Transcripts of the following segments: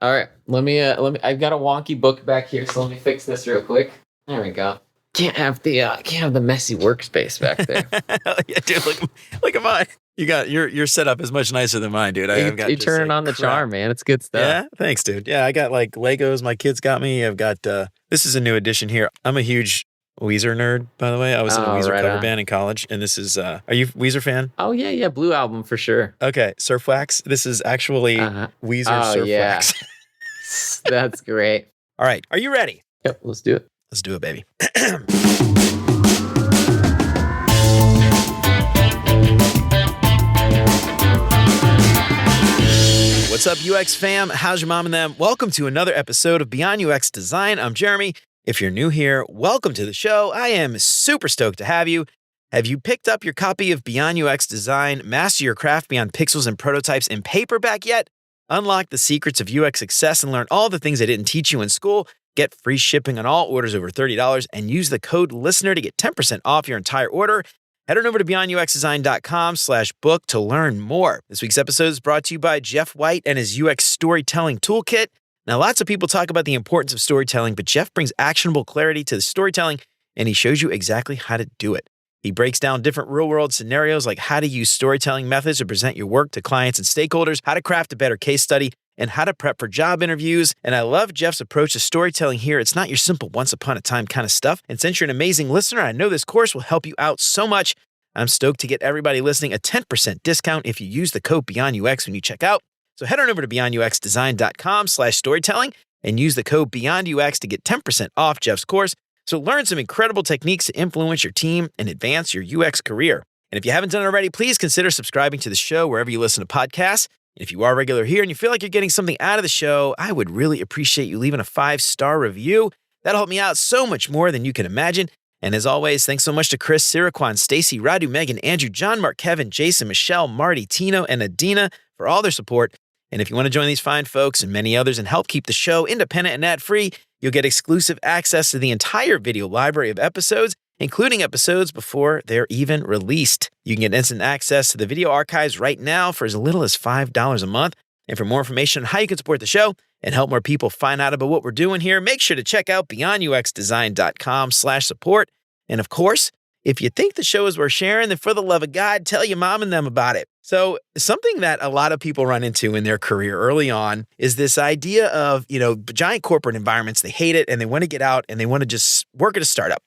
All right, let me. I've got a wonky book back here, so let me fix this real quick. There we go. Can't have the messy workspace back there. Yeah, dude, look at mine. Your setup is much nicer than mine, dude. You, I've got you just, turning like, on the crap. charm, man. It's good stuff. Yeah, thanks, dude. Yeah, I got like Legos my kids got me. I've got this is a new addition here. I'm a huge Weezer nerd, by the way. I was in a Weezer right cover on. band in college, and this is are you a Weezer fan? Oh yeah, Blue Album for sure. Okay, Surf Wax. This is actually Weezer Surf yeah. Wax. That's great. All right, are you ready? Yep, let's do it. Let's do it, baby. What's up, UX fam? How's your mom and them? Welcome to another episode of Beyond UX Design. I'm Jeremy. If you're new here, welcome to the show. I am super stoked to have you. Have you picked up your copy of Beyond UX Design, Master Your Craft Beyond Pixels and Prototypes in paperback yet? Unlock the secrets of UX success and learn all the things I didn't teach you in school. Get free shipping on all orders over $30 and use the code LISTENER to get 10% off your entire order. Head on over to beyonduxdesign.com/book to learn more. This week's episode is brought to you by Jeff White and his UX Storytelling Toolkit. Now, lots of people talk about the importance of storytelling, but Jeff brings actionable clarity to the storytelling, and he shows you exactly how to do it. He breaks down different real-world scenarios like how to use storytelling methods to present your work to clients and stakeholders, how to craft a better case study, and how to prep for job interviews. And I love Jeff's approach to storytelling here. It's not your simple once upon a time kind of stuff. And since you're an amazing listener, I know this course will help you out so much. I'm stoked to get everybody listening a 10% discount if you use the code BeyondUX when you check out. So head on over to beyonduxdesign.com/storytelling and use the code BeyondUX to get 10% off Jeff's course. So learn some incredible techniques to influence your team and advance your UX career. And if you haven't done it already, please consider subscribing to the show wherever you listen to podcasts. And if you are regular here and you feel like you're getting something out of the show, I would really appreciate you leaving a 5-star review. That'll help me out so much more than you can imagine. And as always, thanks so much to Chris, Siraquan, Stacy, Radu, Megan, Andrew, John, Mark, Kevin, Jason, Michelle, Marty, Tino, and Adina for all their support. And if you want to join these fine folks and many others and help keep the show independent and ad-free, you'll get exclusive access to the entire video library of episodes, including episodes before they're even released. You can get instant access to the video archives right now for as little as $5 a month. And for more information on how you can support the show and help more people find out about what we're doing here, make sure to check out beyonduxdesign.com/support. And of course, if you think the show is worth sharing, then for the love of God, tell your mom and them about it. So something that a lot of people run into in their career early on is this idea of, giant corporate environments. They hate it and they want to get out and they want to just work at a startup.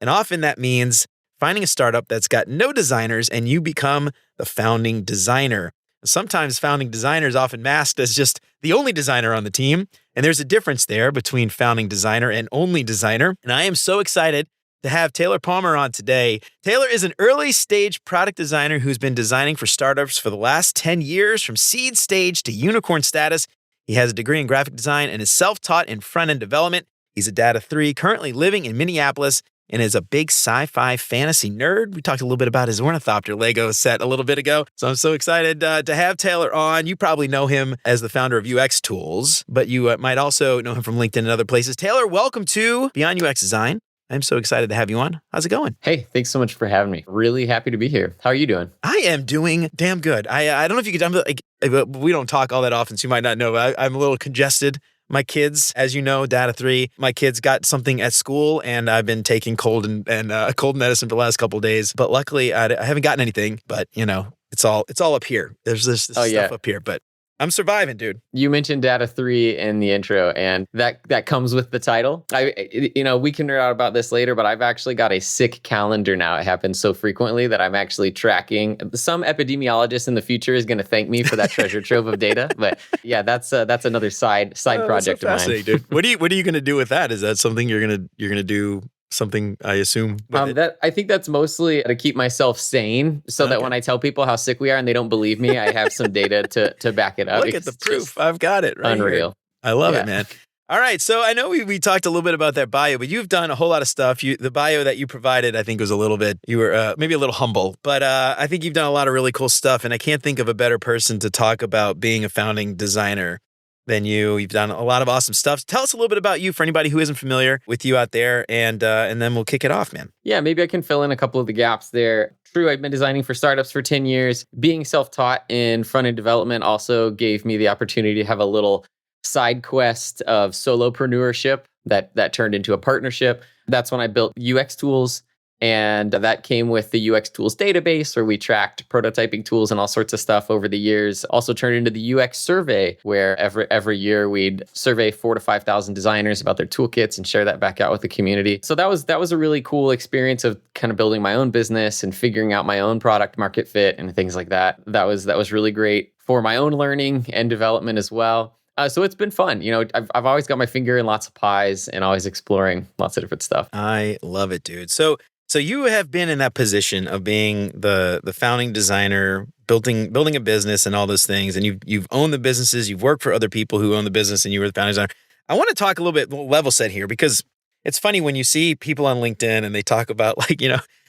And often that means finding a startup that's got no designers and you become the founding designer. Sometimes founding designer is often masked as just the only designer on the team. And there's a difference there between founding designer and only designer. And I am so excited to have Taylor Palmer on today. Taylor is an early stage product designer who's been designing for startups for the last 10 years, from seed stage to unicorn status. He has a degree in graphic design and is self-taught in front-end development. He's a Data 3, currently living in Minneapolis, and is a big sci-fi fantasy nerd. We talked a little bit about his Ornithopter Lego set a little bit ago, so I'm so excited to have Taylor on. You probably know him as the founder of UX Tools, but you might also know him from LinkedIn and other places. Taylor, welcome to Beyond UX Design. I'm so excited to have you on. How's it going? Hey, thanks so much for having me. Really happy to be here. How are you doing? I am doing damn good. I don't know if you could, we don't talk all that often, so you might not know, but I'm a little congested. My kids, as you know, Data 3, my kids got something at school and I've been taking cold medicine for the last couple of days. But luckily I haven't gotten anything, but it's all up here. There's this stuff up here, but I'm surviving, dude. You mentioned Data 3 in the intro, and that comes with the title. We can nerd out about this later, but I've actually got a sick calendar now. It happens so frequently that I'm actually tracking. Some epidemiologist in the future is going to thank me for that treasure trove of data. But yeah, that's another side project of mine. Dude. What are you going to do with that? Is that something you're going to do? Something, I assume? I think that's mostly to keep myself sane so that when I tell people how sick we are and they don't believe me, I have some data to back it up. Look at the proof. I've got it right unreal. Here. I love it, man. All right. So I know we talked a little bit about that bio, but you've done a whole lot of stuff. The bio that you provided, I think, was a little bit, you were maybe a little humble, but I think you've done a lot of really cool stuff. And I can't think of a better person to talk about being a founding designer than you. You've done a lot of awesome stuff. Tell us a little bit about you for anybody who isn't familiar with you out there, and then we'll kick it off, man. Yeah, maybe I can fill in a couple of the gaps there. True, I've been designing for startups for 10 years. Being self-taught in front-end development also gave me the opportunity to have a little side quest of solopreneurship that turned into a partnership. That's when I built UX tools. And that came with the UX tools database where we tracked prototyping tools and all sorts of stuff over the years. Also turned into the UX survey, where every year we'd survey 4,000 to 5,000 designers about their toolkits and share that back out with the community. So that was a really cool experience of kind of building my own business and figuring out my own product market fit and things like that. That was really great for my own learning and development as well. So it's been fun. I've always got my finger in lots of pies and always exploring lots of different stuff. I love it, dude. So you have been in that position of being the founding designer, building a business and all those things, and you've owned the businesses, you've worked for other people who own the business, and you were the founding designer. I want to talk a little bit level set here, because it's funny when you see people on LinkedIn and they talk about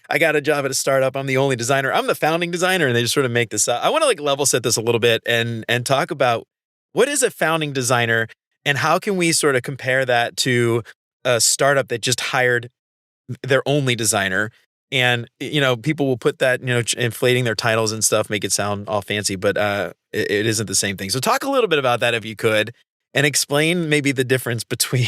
I got a job at a startup, I'm the only designer, I'm the founding designer, and they just sort of make this up. I want to level set this a little bit and talk about what is a founding designer and how can we sort of compare that to a startup that just hired their only designer. And, people will put that, inflating their titles and stuff, make it sound all fancy, but it isn't the same thing. So talk a little bit about that if you could, and explain maybe the difference between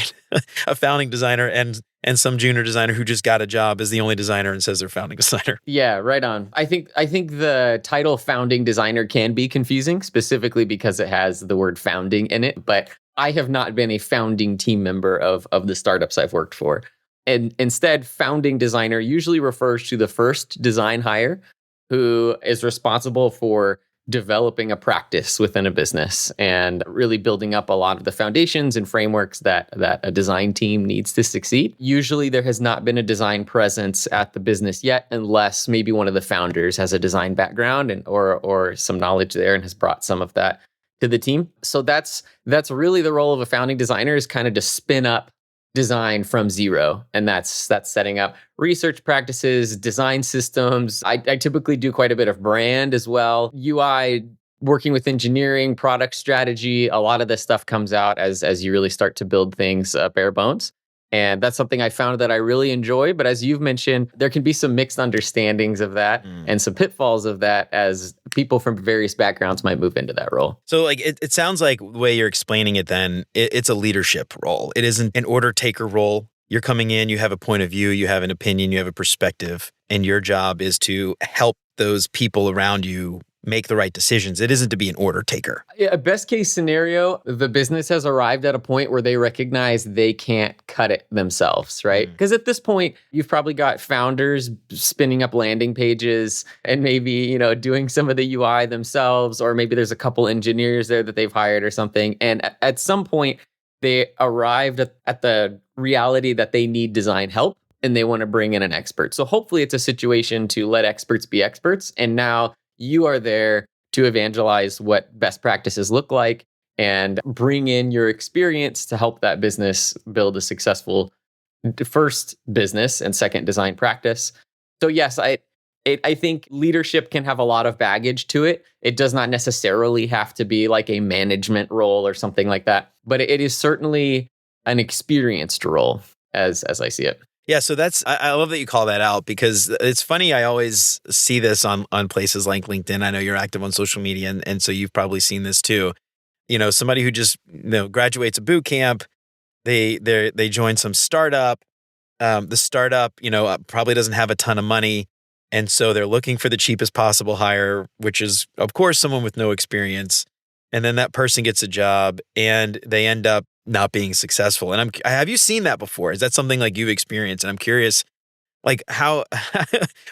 a founding designer and some junior designer who just got a job as the only designer and says they're founding designer. Yeah, right on. I think the title founding designer can be confusing, specifically because it has the word founding in it, but I have not been a founding team member of the startups I've worked for. And instead, founding designer usually refers to the first design hire who is responsible for developing a practice within a business and really building up a lot of the foundations and frameworks that a design team needs to succeed. Usually there has not been a design presence at the business yet, unless maybe one of the founders has a design background or some knowledge there and has brought some of that to the team. So that's really the role of a founding designer, is kind of to spin up design from zero. And that's setting up research practices, design systems. I typically do quite a bit of brand as well. UI, working with engineering, product strategy, a lot of this stuff comes out as you really start to build things bare bones. And that's something I found that I really enjoy. But as you've mentioned, there can be some mixed understandings of that and some pitfalls of that as people from various backgrounds might move into that role. So it sounds like the way you're explaining it then, it's a leadership role. It isn't an order taker role. You're coming in, you have a point of view, you have an opinion, you have a perspective, and your job is to help those people around you make the right decisions. It isn't to be an order taker. Yeah, best case scenario, the business has arrived at a point where they recognize they can't cut it themselves, right? Because at this point, you've probably got founders spinning up landing pages and maybe, doing some of the UI themselves, or maybe there's a couple engineers there that they've hired or something. And at some point, they arrived at the reality that they need design help and they want to bring in an expert. So hopefully it's a situation to let experts be experts. And now you are there to evangelize what best practices look like and bring in your experience to help that business build a successful first business and second design practice. So yes, I think leadership can have a lot of baggage to it. It does not necessarily have to be like a management role or something like that, but it is certainly an experienced role as I see it. Yeah, so I love that you call that out, because it's funny. I always see this on places like LinkedIn. I know you're active on social media, and so you've probably seen this too. Somebody who just graduates a boot camp, they join some startup. The startup, probably doesn't have a ton of money, and so they're looking for the cheapest possible hire, which is of course someone with no experience. And then that person gets a job, and they end up not being successful. And have you seen that before? Is that something like you've experienced? And I'm curious, how,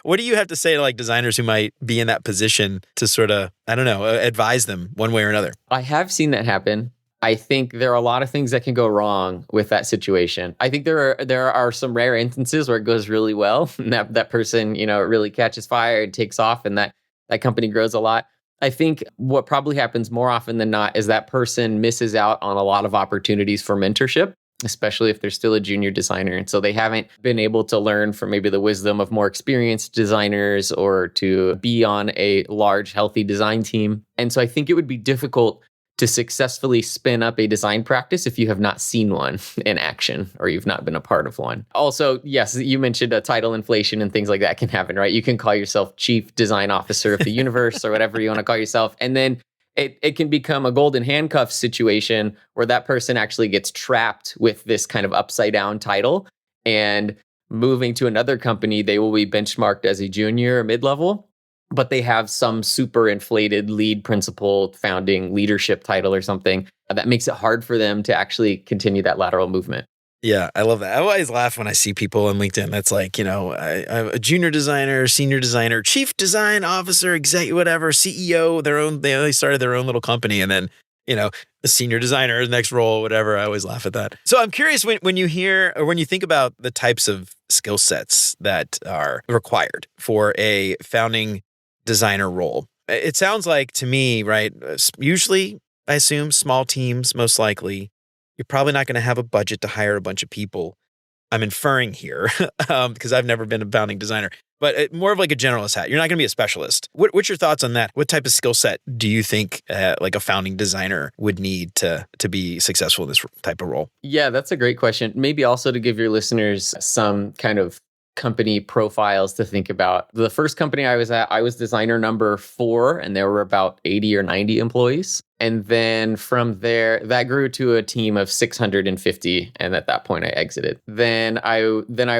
what do you have to say to designers who might be in that position to sort of, advise them one way or another? I have seen that happen. I think there are a lot of things that can go wrong with that situation. I think there are some rare instances where it goes really well, and that person, really catches fire and takes off, and that company grows a lot. I think what probably happens more often than not is that person misses out on a lot of opportunities for mentorship, especially if they're still a junior designer. And so they haven't been able to learn from maybe the wisdom of more experienced designers or to be on a large, healthy design team. And so I think it would be difficult to successfully spin up a design practice if you have not seen one in action or you've not been a part of one. Also, yes, you mentioned a title inflation and things like that can happen, right? You can call yourself Chief Design Officer of the Universe or whatever you want to call yourself. And then it can become a golden handcuff situation where that person actually gets trapped with this kind of upside down title, and moving to another company, they will be benchmarked as a junior or mid-level, but they have some super inflated lead principal founding leadership title or something that makes it hard for them to actually continue that lateral movement. Yeah, I love that. I always laugh when I see people on LinkedIn that's like, I'm a junior designer, senior designer, chief design officer, executive, whatever, CEO, they started their own little company, and then, the senior designer, next role, whatever. I always laugh at that. So I'm curious when you hear or when you think about the types of skill sets that are required for a founding designer role. It sounds like to me, right? Usually, I assume small teams, most likely. You're probably not going to have a budget to hire a bunch of people. I'm inferring here because I've never been a founding designer, but more of like a generalist hat. You're not going to be a specialist. What's your thoughts on that? What type of skill set do you think like a founding designer would need to be successful in this type of role? Yeah, that's a great question. Maybe also to give your listeners some kind of company profiles to think about. The first company I was at, I was designer number 4, and there were about 80 or 90 employees. And then from there, that grew to a team of 650. And at that point, I exited. Then I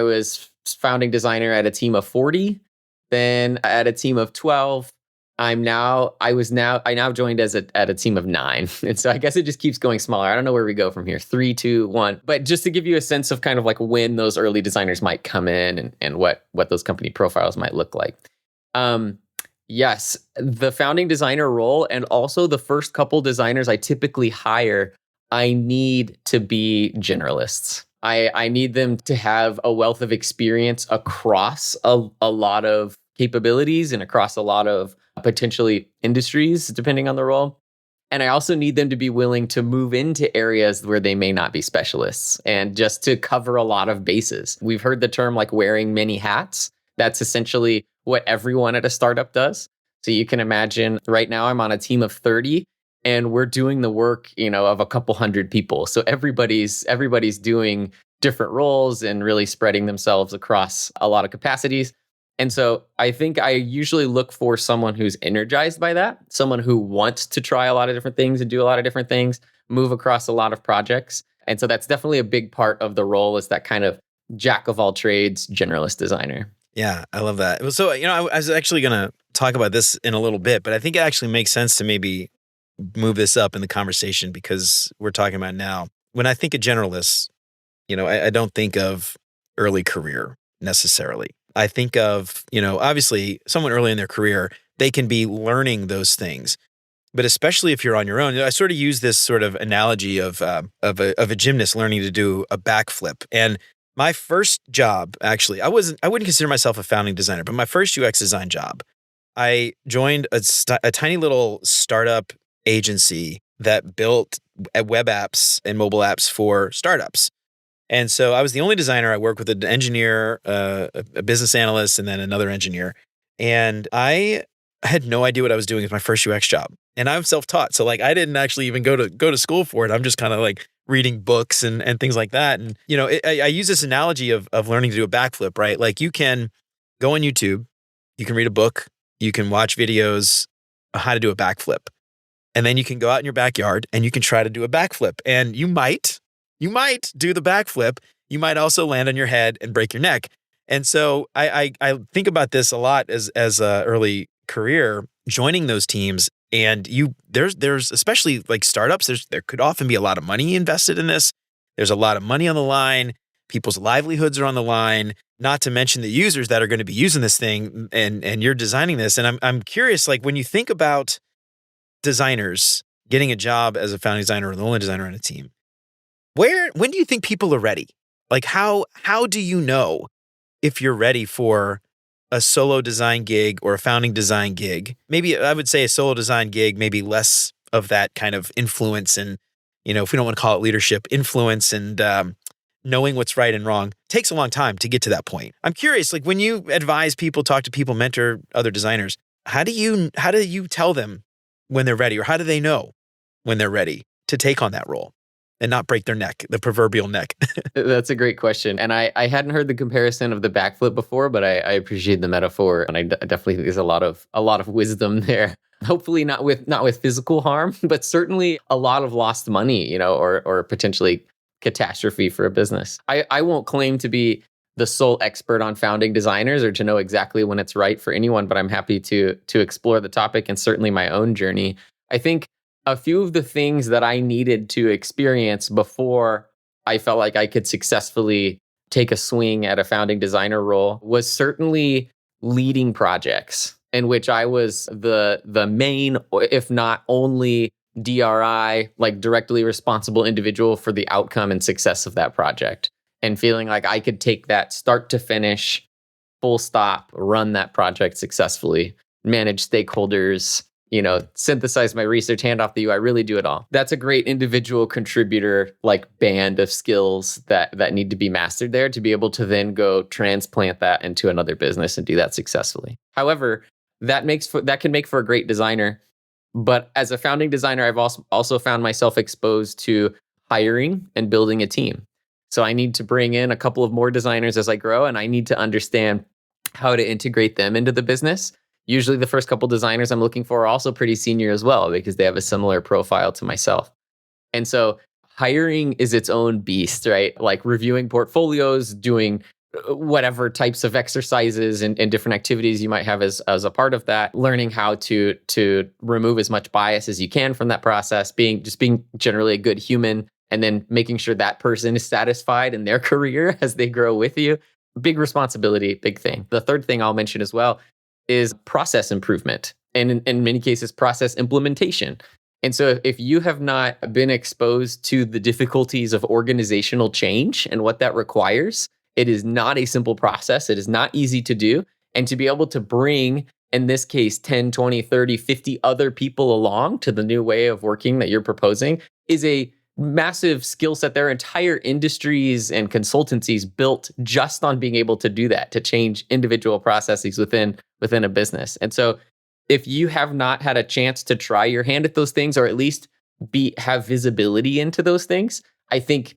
was founding designer at a team of 40. Then at a team of 12. I now joined at a team of 9. And so I guess it just keeps going smaller. I don't know where we go from here. 3, 2, 1. But just to give you a sense of kind of like when those early designers might come in and what those company profiles might look like. Yes, the founding designer role and also the first couple designers I typically hire, I need to be generalists. I need them to have a wealth of experience across a lot of capabilities and across a lot of potentially industries, depending on the role. And I also need them to be willing to move into areas where they may not be specialists and just to cover a lot of bases. We've heard the term like wearing many hats. That's essentially what everyone at a startup does. So you can imagine right now I'm on a team of 30 and we're doing the work, of a couple hundred people. So everybody's doing different roles and really spreading themselves across a lot of capacities. And so I think I usually look for someone who's energized by that, someone who wants to try a lot of different things and do a lot of different things, move across a lot of projects. And so that's definitely a big part of the role, is that kind of jack of all trades, generalist designer. Yeah, I love that. So, I was actually going to talk about this in a little bit, but I think it actually makes sense to maybe move this up in the conversation because we're talking about now. When I think of generalists, I don't think of early career necessarily. I think of, obviously someone early in their career, they can be learning those things. But especially if you're on your own, I sort of use this sort of analogy of a gymnast learning to do a backflip. And my first job, actually, I wouldn't consider myself a founding designer, but my first UX design job, I joined a tiny little startup agency that built web apps and mobile apps for startups. And so I was the only designer. I worked with an engineer, a business analyst, and then another engineer. And I had no idea what I was doing with my first UX job. And I'm self-taught. So like I didn't actually even go to school for it. I'm just kind of like reading books and things like that. And, I use this analogy of learning to do a backflip, right? Like you can go on YouTube, you can read a book, you can watch videos on how to do a backflip. And then you can go out in your backyard and you can try to do a backflip. And you might do the backflip. You might also land on your head and break your neck. And so I think about this a lot as a early career, joining those teams. And there's especially like startups, there could often be a lot of money invested in this. There's a lot of money on the line. People's livelihoods are on the line, not to mention the users that are going to be using this thing and you're designing this. And I'm curious, like when you think about designers getting a job as a founding designer or the only designer on a team, when do you think people are ready? Like how do you know if you're ready for a solo design gig or a founding design gig? Maybe I would say a solo design gig, maybe less of that kind of influence and, if we don't want to call it leadership, influence and knowing what's right and wrong takes a long time to get to that point. I'm curious, like when you advise people, talk to people, mentor other designers, how do you tell them when they're ready, or how do they know when they're ready to take on that role? and not break their neck, the proverbial neck? That's a great question. And I hadn't heard the comparison of the backflip before, but I appreciate the metaphor. And I definitely think there's a lot of wisdom there. Hopefully not with physical harm, but certainly a lot of lost money, or potentially catastrophe for a business. I won't claim to be the sole expert on founding designers or to know exactly when it's right for anyone, but I'm happy to explore the topic and certainly my own journey. I think a few of the things that I needed to experience before I felt like I could successfully take a swing at a founding designer role was certainly leading projects in which I was the main, if not only DRI, like directly responsible individual for the outcome and success of that project. And feeling like I could take that start to finish, full stop, run that project successfully, manage stakeholders, synthesize my research, hand off the UI, really do it all. That's a great individual contributor, like band of skills that need to be mastered there to be able to then go transplant that into another business and do that successfully. However, that can make for a great designer. But as a founding designer, I've also found myself exposed to hiring and building a team. So I need to bring in a couple of more designers as I grow, and I need to understand how to integrate them into the business. Usually the first couple designers I'm looking for are also pretty senior as well because they have a similar profile to myself. And so hiring is its own beast, right? Like reviewing portfolios, doing whatever types of exercises and different activities you might have as a part of that, learning how to remove as much bias as you can from that process, being generally a good human, and then making sure that person is satisfied in their career as they grow with you. Big responsibility, big thing. The third thing I'll mention as well is process improvement, and in many cases, process implementation. And so if you have not been exposed to the difficulties of organizational change and what that requires, it is not a simple process. It is not easy to do. And to be able to bring, in this case, 10, 20, 30, 50 other people along to the new way of working that you're proposing is a massive skill set. There are entire industries and consultancies built just on being able to do that, to change individual processes within a business. And so if you have not had a chance to try your hand at those things, or at least have visibility into those things, I think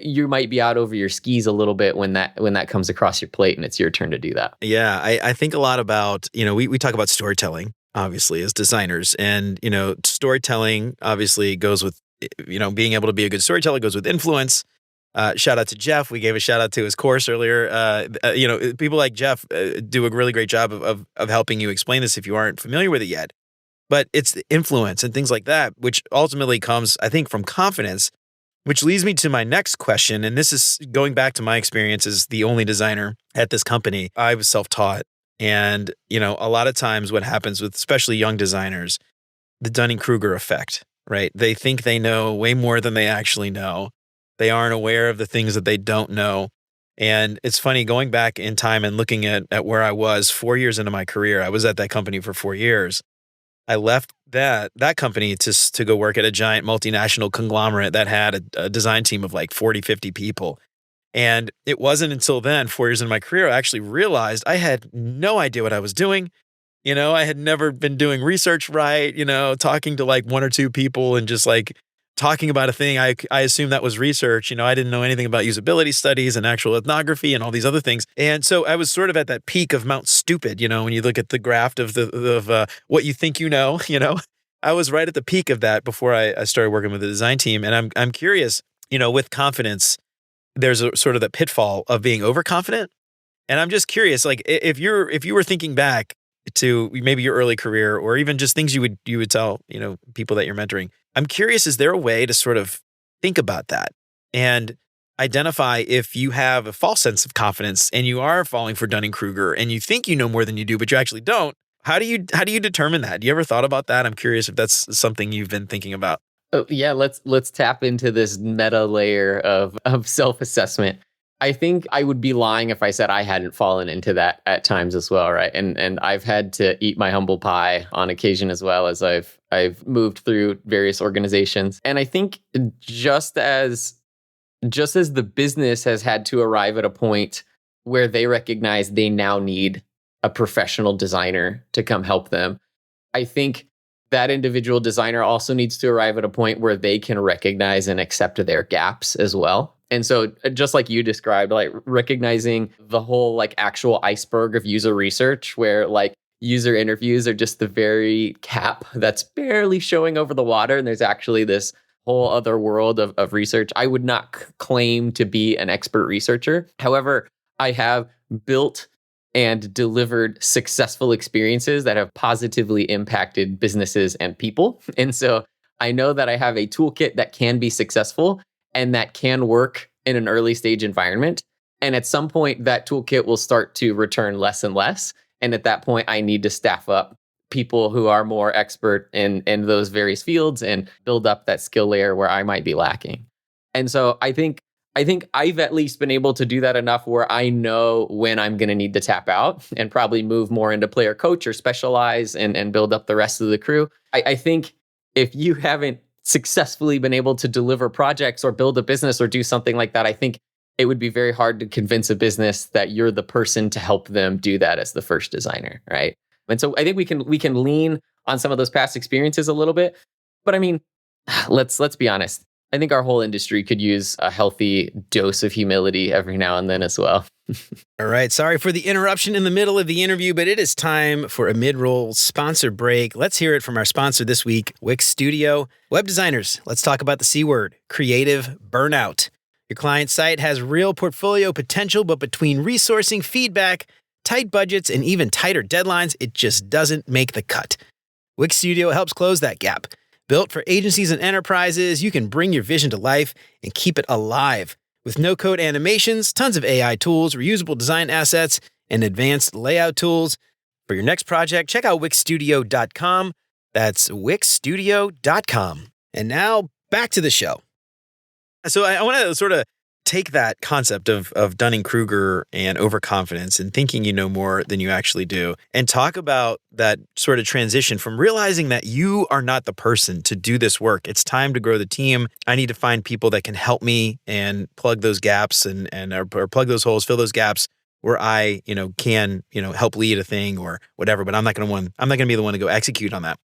you might be out over your skis a little bit when that comes across your plate and it's your turn to do that. Yeah, I think a lot about, we talk about storytelling, obviously, as designers. And, storytelling obviously goes with, being able to be a good storyteller goes with influence. Shout out to Jeff. We gave a shout out to his course earlier. People like Jeff do a really great job of helping you explain this if you aren't familiar with it yet. But it's the influence and things like that, which ultimately comes, I think, from confidence, which leads me to my next question. And this is going back to my experience as the only designer at this company. I was self-taught. And, a lot of times what happens with especially young designers, the Dunning-Kruger effect, right? They think they know way more than they actually know. They aren't aware of the things that they don't know. And it's funny, going back in time and looking at where I was 4 years into my career. I was at that company for 4 years. I left that company to go work at a giant multinational conglomerate that had a design team of like 40, 50 people. And it wasn't until then, 4 years into my career, I actually realized I had no idea what I was doing. I had never been doing research right, talking to like one or two people and just like talking about a thing. I assumed that was research. I didn't know anything about usability studies and actual ethnography and all these other things. And so I was sort of at that peak of Mount Stupid, when you look at the graph of what you think I was right at the peak of that before I started working with the design team. And I'm curious, with confidence, there's a sort of the pitfall of being overconfident. And I'm just curious, like if you were thinking back to maybe your early career or even just things you would tell, people that you're mentoring, I'm curious, is there a way to sort of think about that and identify if you have a false sense of confidence and you are falling for Dunning-Kruger and you think you know more than you do, but you actually don't? How do you determine that? Do you ever thought about that? I'm curious if that's something you've been thinking about. Oh, yeah, let's tap into this meta layer of self-assessment. I think I would be lying if I said I hadn't fallen into that at times as well, right? And I've had to eat my humble pie on occasion as well as I've moved through various organizations. And I think just as the business has had to arrive at a point where they recognize they now need a professional designer to come help them, I think that individual designer also needs to arrive at a point where they can recognize and accept their gaps as well. And so just like you described, like recognizing the whole like actual iceberg of user research where like user interviews are just the very cap that's barely showing over the water. And there's actually this whole other world of research. I would not claim to be an expert researcher. However, I have built and delivered successful experiences that have positively impacted businesses and people. And so I know that I have a toolkit that can be successful and that can work in an early stage environment. And at some point, that toolkit will start to return less and less. And at that point, I need to staff up people who are more expert in those various fields and build up that skill layer where I might be lacking. And so I think I've at least been able to do that enough where I know when I'm going to need to tap out and probably move more into player coach or specialize and build up the rest of the crew. I think if you haven't successfully been able to deliver projects or build a business or do something like that, I think it would be very hard to convince a business that you're the person to help them do that as the first designer, right? And so I think we can lean on some of those past experiences a little bit. But I mean, let's be honest. I think our whole industry could use a healthy dose of humility every now and then as well. All right. Sorry for the interruption in the middle of the interview, but it is time for a mid-roll sponsor break. Let's hear it from our sponsor this week, Wix Studio. Web designers, let's talk about the C word, creative burnout. Your client site has real portfolio potential, but between resourcing, feedback, tight budgets, and even tighter deadlines, it just doesn't make the cut. Wix Studio helps close that gap. Built for agencies and enterprises, you can bring your vision to life and keep it alive. With no-code animations, tons of AI tools, reusable design assets, and advanced layout tools. For your next project, check out wixstudio.com. That's wixstudio.com. And now, back to the show. So I want to sort of take that concept of Dunning-Kruger and overconfidence and thinking you know more than you actually do and talk about that sort of transition from realizing that you are not the person to do this work. It's time to grow the team. I need to find people that can help me and plug those gaps or plug those holes, fill those gaps where I, can, help lead a thing or whatever, but I'm not going to be the one to go execute on that.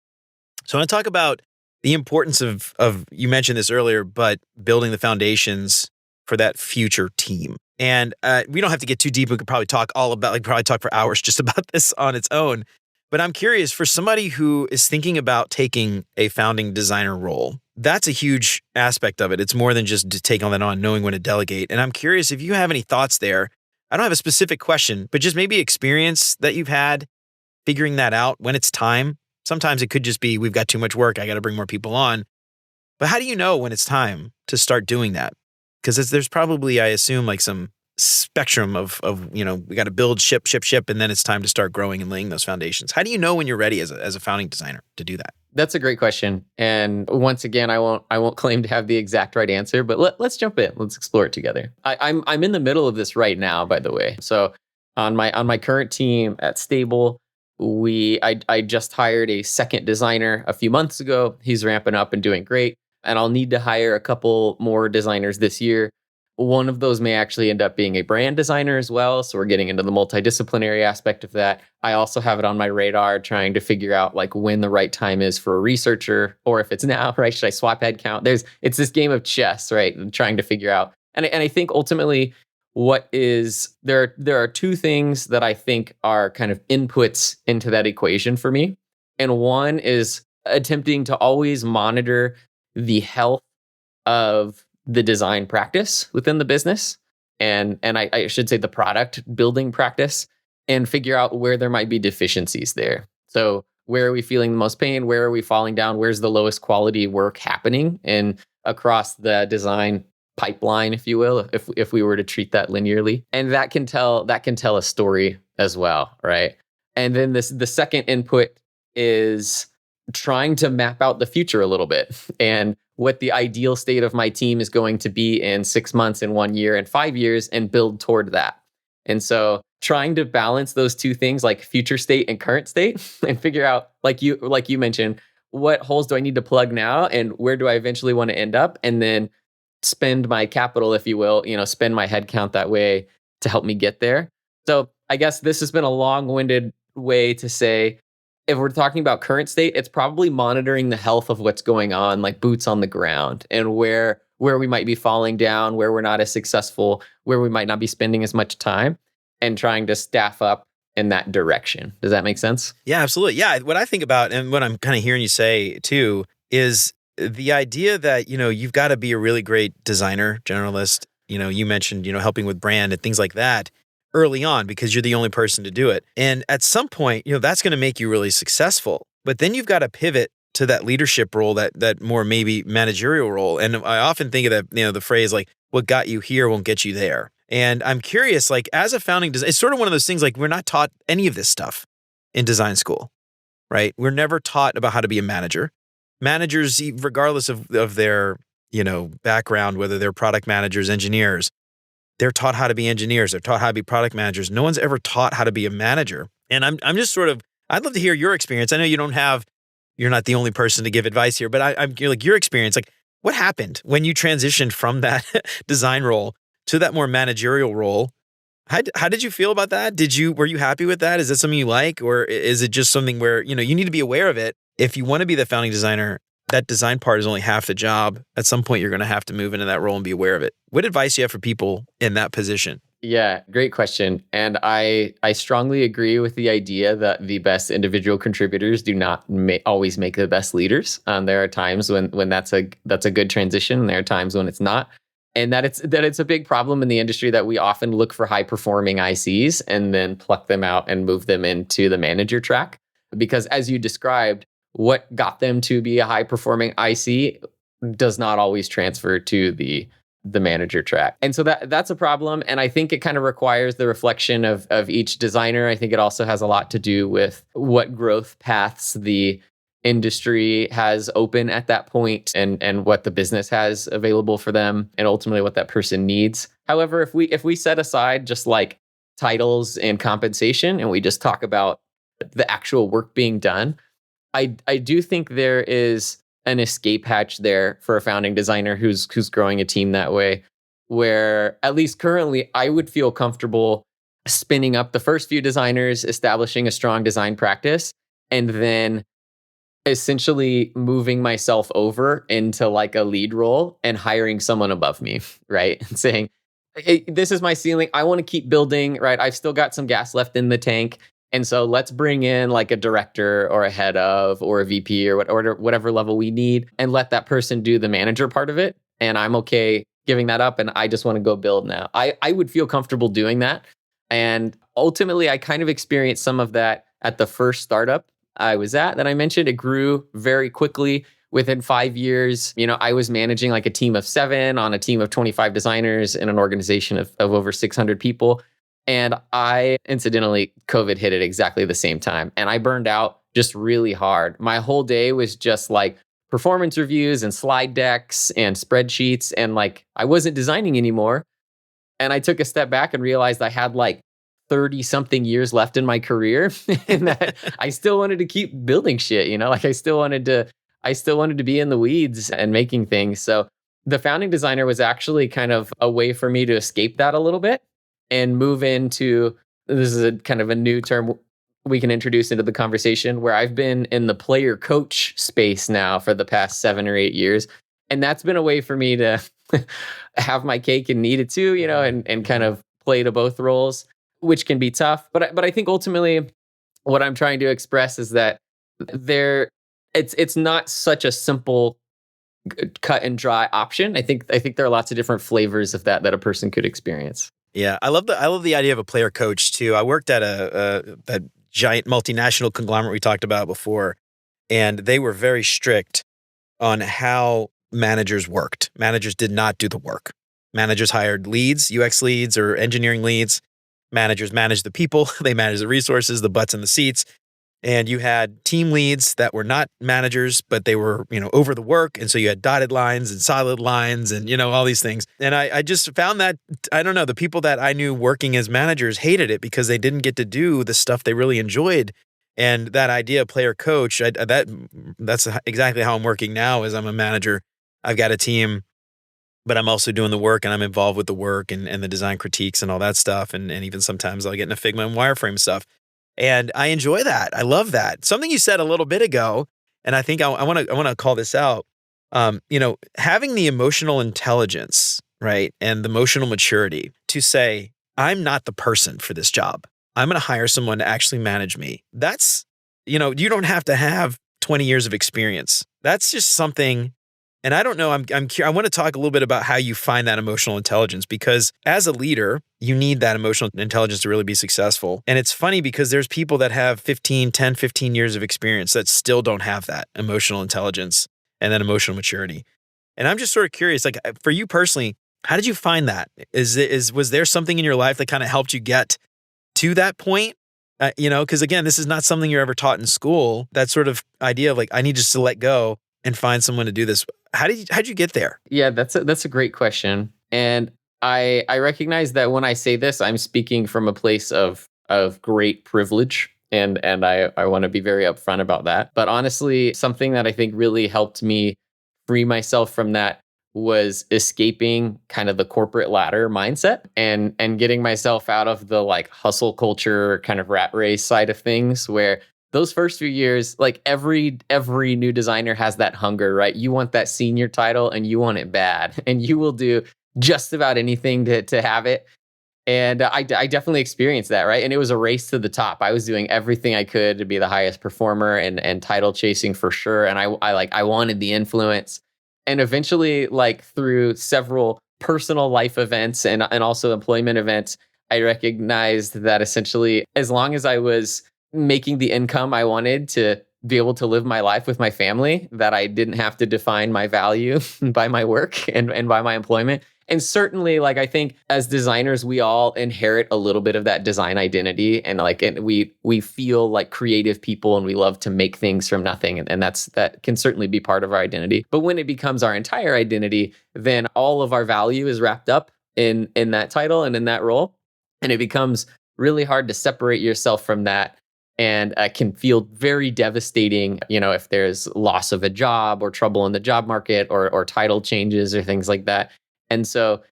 So I want to talk about the importance of you mentioned this earlier, but building the foundations for that future team. And we don't have to get too deep. We could probably talk for hours just about this on its own. But I'm curious, for somebody who is thinking about taking a founding designer role, that's a huge aspect of it. It's more than just taking that on, knowing when to delegate. And I'm curious if you have any thoughts there. I don't have a specific question, but just maybe experience that you've had figuring that out when it's time. Sometimes it could just be, we've got too much work, I got to bring more people on. But how do you know when it's time to start doing that? Because there's probably, I assume, like some spectrum of we got to build, ship, and then it's time to start growing and laying those foundations. How do you know when you're ready as a founding designer to do that? That's a great question. And once again, I won't claim to have the exact right answer, but let's jump in. Let's explore it together. I'm in the middle of this right now, by the way. So on my current team at Stable, I just hired a second designer a few months ago. He's ramping up and doing great. And I'll need to hire a couple more designers this year. One of those may actually end up being a brand designer as well. So we're getting into the multidisciplinary aspect of that. I also have it on my radar trying to figure out like when the right time is for a researcher, or if it's now, right? Should I swap headcount? It's this game of chess, right? Trying to figure out. And I think ultimately there are two things that I think are kind of inputs into that equation for me. And one is attempting to always monitor the health of the design practice within the business, and I should say the product building practice, and figure out where there might be deficiencies there. So where are we feeling the most pain? Where are we falling down? Where's the lowest quality work happening and across the design pipeline, if you will, if we were to treat that linearly? And that can tell a story as well, right? And then the second input is trying to map out the future a little bit and what the ideal state of my team is going to be in 6 months, in 1 year, and 5 years, and build toward that. And so trying to balance those two things, like future state and current state, and figure out, like you mentioned, what holes do I need to plug now and where do I eventually want to end up? And then spend my capital, if you will, spend my headcount that way to help me get there. So I guess this has been a long-winded way to say, If we're talking about current state, it's probably monitoring the health of what's going on, like boots on the ground, and where we might be falling down, where we're not as successful, where we might not be spending as much time, and trying to staff up in that direction. Does that make sense? Yeah, absolutely. Yeah, what I think about and what I'm kind of hearing you say too is the idea that, you've got to be a really great designer, generalist. You mentioned, helping with brand and things like that early on because you're the only person to do it. And at some point, that's going to make you really successful. But then you've got to pivot to that leadership role, that more maybe managerial role. And I often think of that, the phrase like, what got you here won't get you there. And I'm curious, like as a founding designer, it's sort of one of those things like we're not taught any of this stuff in design school, right? We're never taught about how to be a manager. Managers, regardless of their, background, whether they're product managers, engineers, they're taught how to be engineers. They're taught how to be product managers. No one's ever taught how to be a manager. And I'm just sort of, I'd love to hear your experience. I know you're not the only person to give advice here, but I'm like your experience, like what happened when you transitioned from that design role to that more managerial role? How did you feel about that? Were you happy with that? Is that something you like, or is it just something where, you need to be aware of it? If you want to be the founding designer, that design part is only half the job. At some point, you're going to have to move into that role and be aware of it. What advice do you have for people in that position? Yeah, great question. And I strongly agree with the idea that the best individual contributors do not always make the best leaders. There are times when that's a good transition, and there are times when it's not. And that it's a big problem in the industry that we often look for high performing ICs and then pluck them out and move them into the manager track. Because as you described, what got them to be a high performing IC does not always transfer to the manager track. And so that's a problem. And I think it kind of requires the reflection of each designer. I think it also has a lot to do with what growth paths the industry has open at that point, and what the business has available for them, and ultimately what that person needs. However, if we set aside just like titles and compensation and we just talk about the actual work being done, I do think there is an escape hatch there for a founding designer who's growing a team that way, where at least currently I would feel comfortable spinning up the first few designers, establishing a strong design practice, and then essentially moving myself over into like a lead role and hiring someone above me, right? And saying, hey, this is my ceiling. I want to keep building, right? I've still got some gas left in the tank. And so let's bring in like a director or a head of or a VP or whatever level we need, and let that person do the manager part of it. And I'm okay giving that up, and I just want to go build now. I would feel comfortable doing that. And ultimately, I kind of experienced some of that at the first startup I was at that I mentioned. It grew very quickly. Within 5 years, I was managing like a team of 7 on a team of 25 designers in an organization of over 600 people. And incidentally, COVID hit at exactly the same time. And I burned out just really hard. My whole day was just like performance reviews and slide decks and spreadsheets. And like, I wasn't designing anymore. And I took a step back and realized I had like 30 something years left in my career, and that I still wanted to keep building shit, like I still wanted to be in the weeds and making things. So the founding designer was actually kind of a way for me to escape that a little bit and move into, this is a kind of a new term we can introduce into the conversation, where I've been in the player coach space now for the past 7 or 8 years. And that's been a way for me to have my cake and eat it too, and kind of play to both roles, which can be tough. But I think ultimately what I'm trying to express is that it's not such a simple cut and dry option. I think there are lots of different flavors of that a person could experience. Yeah, I love the idea of a player coach too. I worked at that giant multinational conglomerate we talked about before, and they were very strict on how managers worked. Managers did not do the work. Managers hired leads, UX leads or engineering leads. Managers managed the people. They managed the resources, the butts in the seats. And you had team leads that were not managers, but they were, over the work. And so you had dotted lines and solid lines and, all these things. And I just found that, I don't know, the people that I knew working as managers hated it because they didn't get to do the stuff they really enjoyed. And that idea of player coach, that's exactly how I'm working now. As I'm a manager, I've got a team, but I'm also doing the work, and I'm involved with the work and the design critiques and all that stuff. And even sometimes I'll get into Figma and wireframe stuff. And I enjoy that. I love that. Something you said a little bit ago, and I think I want to call this out. Having the emotional intelligence, right, and the emotional maturity to say, I'm not the person for this job. I'm going to hire someone to actually manage me. That's, you don't have to have 20 years of experience. That's just something. And I don't know, I want to talk a little bit about how you find that emotional intelligence, because as a leader, you need that emotional intelligence to really be successful. And it's funny because there's people that have 15 years of experience that still don't have that emotional intelligence and then emotional maturity. And I'm just sort of curious, like for you personally, how did you find that? Was there something in your life that kind of helped you get to that point? Because again, this is not something you're ever taught in school. That sort of idea of like, I need just to let go and find someone to do this. How'd you get there? Yeah, that's a great question. And I recognize that when I say this, I'm speaking from a place of great privilege. And I want to be very upfront about that. But honestly, something that I think really helped me free myself from that was escaping kind of the corporate ladder mindset and getting myself out of the like hustle culture kind of rat race side of things, where those first few years, like every new designer has that hunger, right? You want that senior title and you want it bad, and you will do just about anything to have it. And I definitely experienced that, right? And it was a race to the top. I was doing everything I could to be the highest performer and title chasing for sure. And I wanted the influence. And eventually, like through several personal life events and also employment events, I recognized that essentially, as long as I was making the income I wanted to be able to live my life with my family, that I didn't have to define my value by my work and by my employment. And certainly, like, I think as designers, we all inherit a little bit of that design identity, and we feel like creative people and we love to make things from nothing. And that can certainly be part of our identity. But when it becomes our entire identity, then all of our value is wrapped up in that title and in that role. And it becomes really hard to separate yourself from that, and can feel very devastating, if there's loss of a job or trouble in the job market or title changes or things like that. And so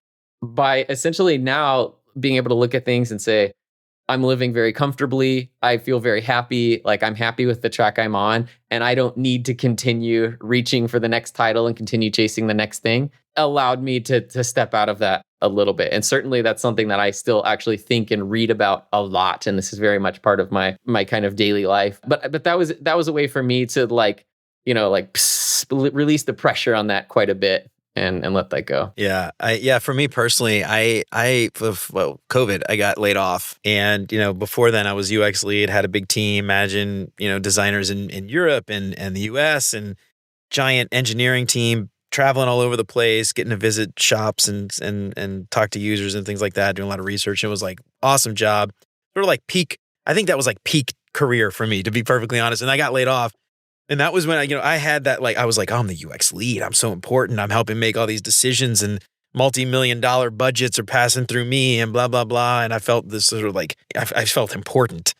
by essentially now being able to look at things and say, I'm living very comfortably, I feel very happy, like I'm happy with the track I'm on, and I don't need to continue reaching for the next title and continue chasing the next thing, allowed me to step out of that a little bit. And certainly that's something that I still actually think and read about a lot. And this is very much part of my kind of daily life. But that was a way for me to release the pressure on that quite a bit and let that go. Yeah. For me personally, COVID, I got laid off. And, before then I was UX lead, had a big team, managing, designers in Europe and the US, and giant engineering team, traveling all over the place, getting to visit shops and talk to users and things like that, doing a lot of research. It was like awesome job, sort of like peak. I think that was like peak career for me, to be perfectly honest. And I got laid off. And that was when I had that, like, I was like, oh, I'm the UX lead. I'm so important. I'm helping make all these decisions, and multi-million-dollar budgets are passing through me and blah, blah, blah. And I felt this sort of like, I felt important.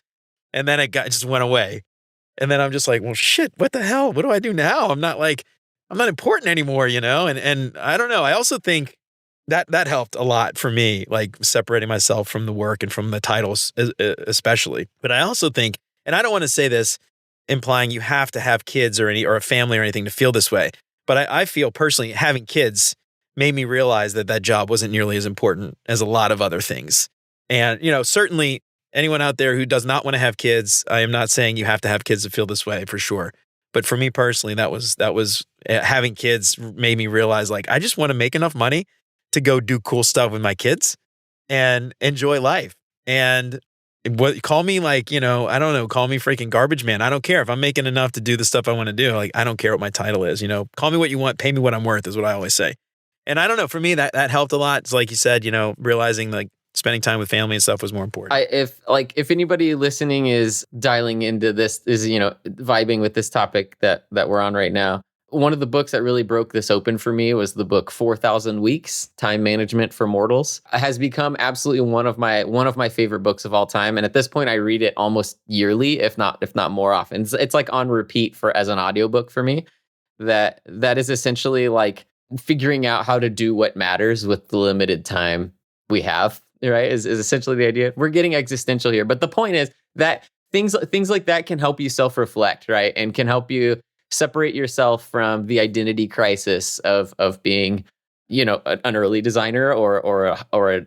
And then it just went away. And then I'm just like, well, shit, what the hell? What do I do now? I'm not important anymore, And I don't know. I also think that helped a lot for me, like separating myself from the work and from the titles especially. But I also think, and I don't want to say this implying you have to have kids or a family or anything to feel this way, but I feel personally having kids made me realize that job wasn't nearly as important as a lot of other things. And, certainly anyone out there who does not want to have kids, I am not saying you have to have kids to feel this way, for sure. But for me personally, that was having kids made me realize, like, I just want to make enough money to go do cool stuff with my kids and enjoy life. And call me like, I don't know, call me freaking garbage man. I don't care if I'm making enough to do the stuff I want to do. Like, I don't care what my title is, call me what you want, pay me what I'm worth is what I always say. And I don't know, for me, that helped a lot. It's like you said, realizing like spending time with family and stuff was more important. If anybody listening is dialing into this, is, vibing with this topic that we're on right now, one of the books that really broke this open for me was the book 4,000 Weeks, Time Management for Mortals. It has become absolutely one of my favorite books of all time. And at this point, I read it almost yearly, if not more often. It's like on repeat as an audiobook for me. That is essentially like figuring out how to do what matters with the limited time we have, right? Is essentially the idea. We're getting existential here. But the point is that things like that can help you self-reflect, right? And can help you separate yourself from the identity crisis of being, an early designer or a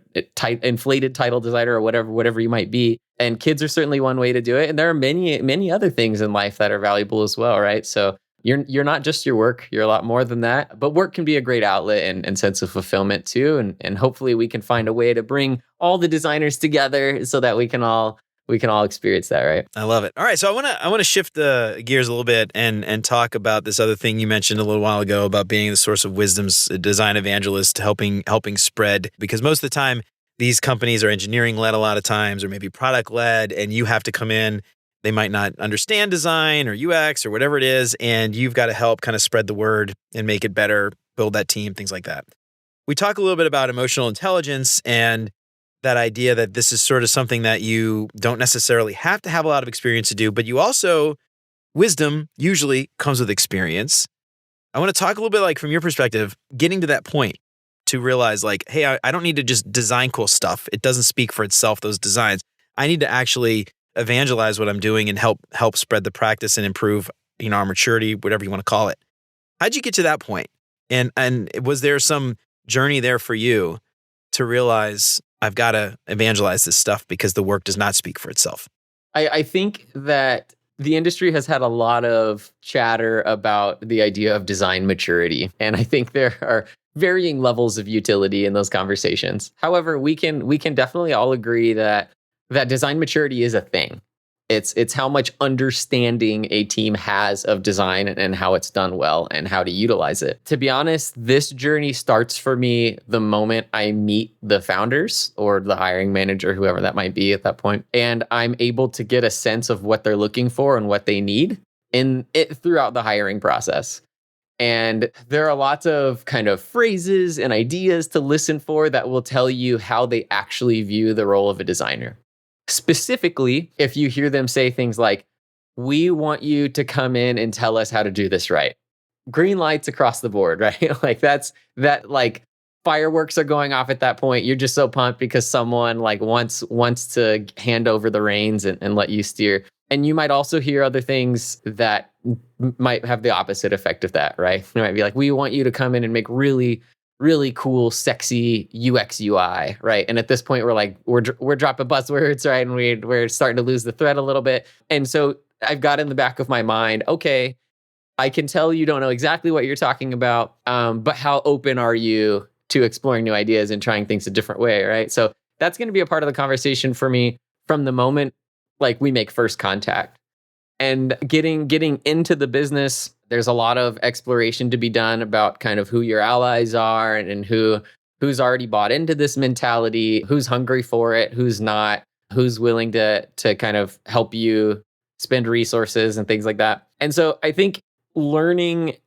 inflated title designer or whatever you might be. And kids are certainly one way to do it. And there are many other things in life that are valuable as well, right? So you're not just your work, you're a lot more than that. But work can be a great outlet and sense of fulfillment too. And hopefully we can find a way to bring all the designers together so that we can all experience that, right? I love it. All right, so I want to shift the gears a little bit and talk about this other thing you mentioned a little while ago about being the source of wisdom's design evangelist, helping spread, because most of the time these companies are engineering led a lot of times, or maybe product led, and you have to come in. They might not understand design or UX or whatever it is, and you've got to help kind of spread the word and make it better, build that team, things like that. We talk a little bit about emotional intelligence and that idea that this is sort of something that you don't necessarily have to have a lot of experience to do, but you also, wisdom usually comes with experience. I want to talk a little bit, like, from your perspective, getting to that point to realize, like, hey, I don't need to just design cool stuff. It doesn't speak for itself, those designs. I need to actually evangelize what I'm doing and help spread the practice and improve, our maturity, whatever you want to call it. How'd you get to that point? And was there some journey there for you to realize, I've got to evangelize this stuff because the work does not speak for itself? I think that the industry has had a lot of chatter about the idea of design maturity. And I think there are varying levels of utility in those conversations. However, we can definitely all agree that design maturity is a thing. It's how much understanding a team has of design and how it's done well and how to utilize it. To be honest, this journey starts for me the moment I meet the founders or the hiring manager, whoever that might be at that point, and I'm able to get a sense of what they're looking for and what they need in it throughout the hiring process. And there are lots of kind of phrases and ideas to listen for that will tell you how they actually view the role of a designer. Specifically, if you hear them say things like, "We want you to come in and tell us how to do this right." Green lights across the board, right? Like fireworks are going off at that point. You're just so pumped because someone like wants to hand over the reins and let you steer. And you might also hear other things that might have the opposite effect of that, right? It might be like, "We want you to come in and make really, really cool, sexy UX UI," right? And at this point, we're dropping buzzwords, right? And we're starting to lose the thread a little bit. And so I've got in the back of my mind, okay, I can tell you don't know exactly what you're talking about, but how open are you to exploring new ideas and trying things a different way, right? So that's going to be a part of the conversation for me from the moment like we make first contact. And getting into the business, there's a lot of exploration to be done about kind of who your allies are and who's already bought into this mentality, who's hungry for it, who's not, who's willing to kind of help you spend resources and things like that. And so I think learning,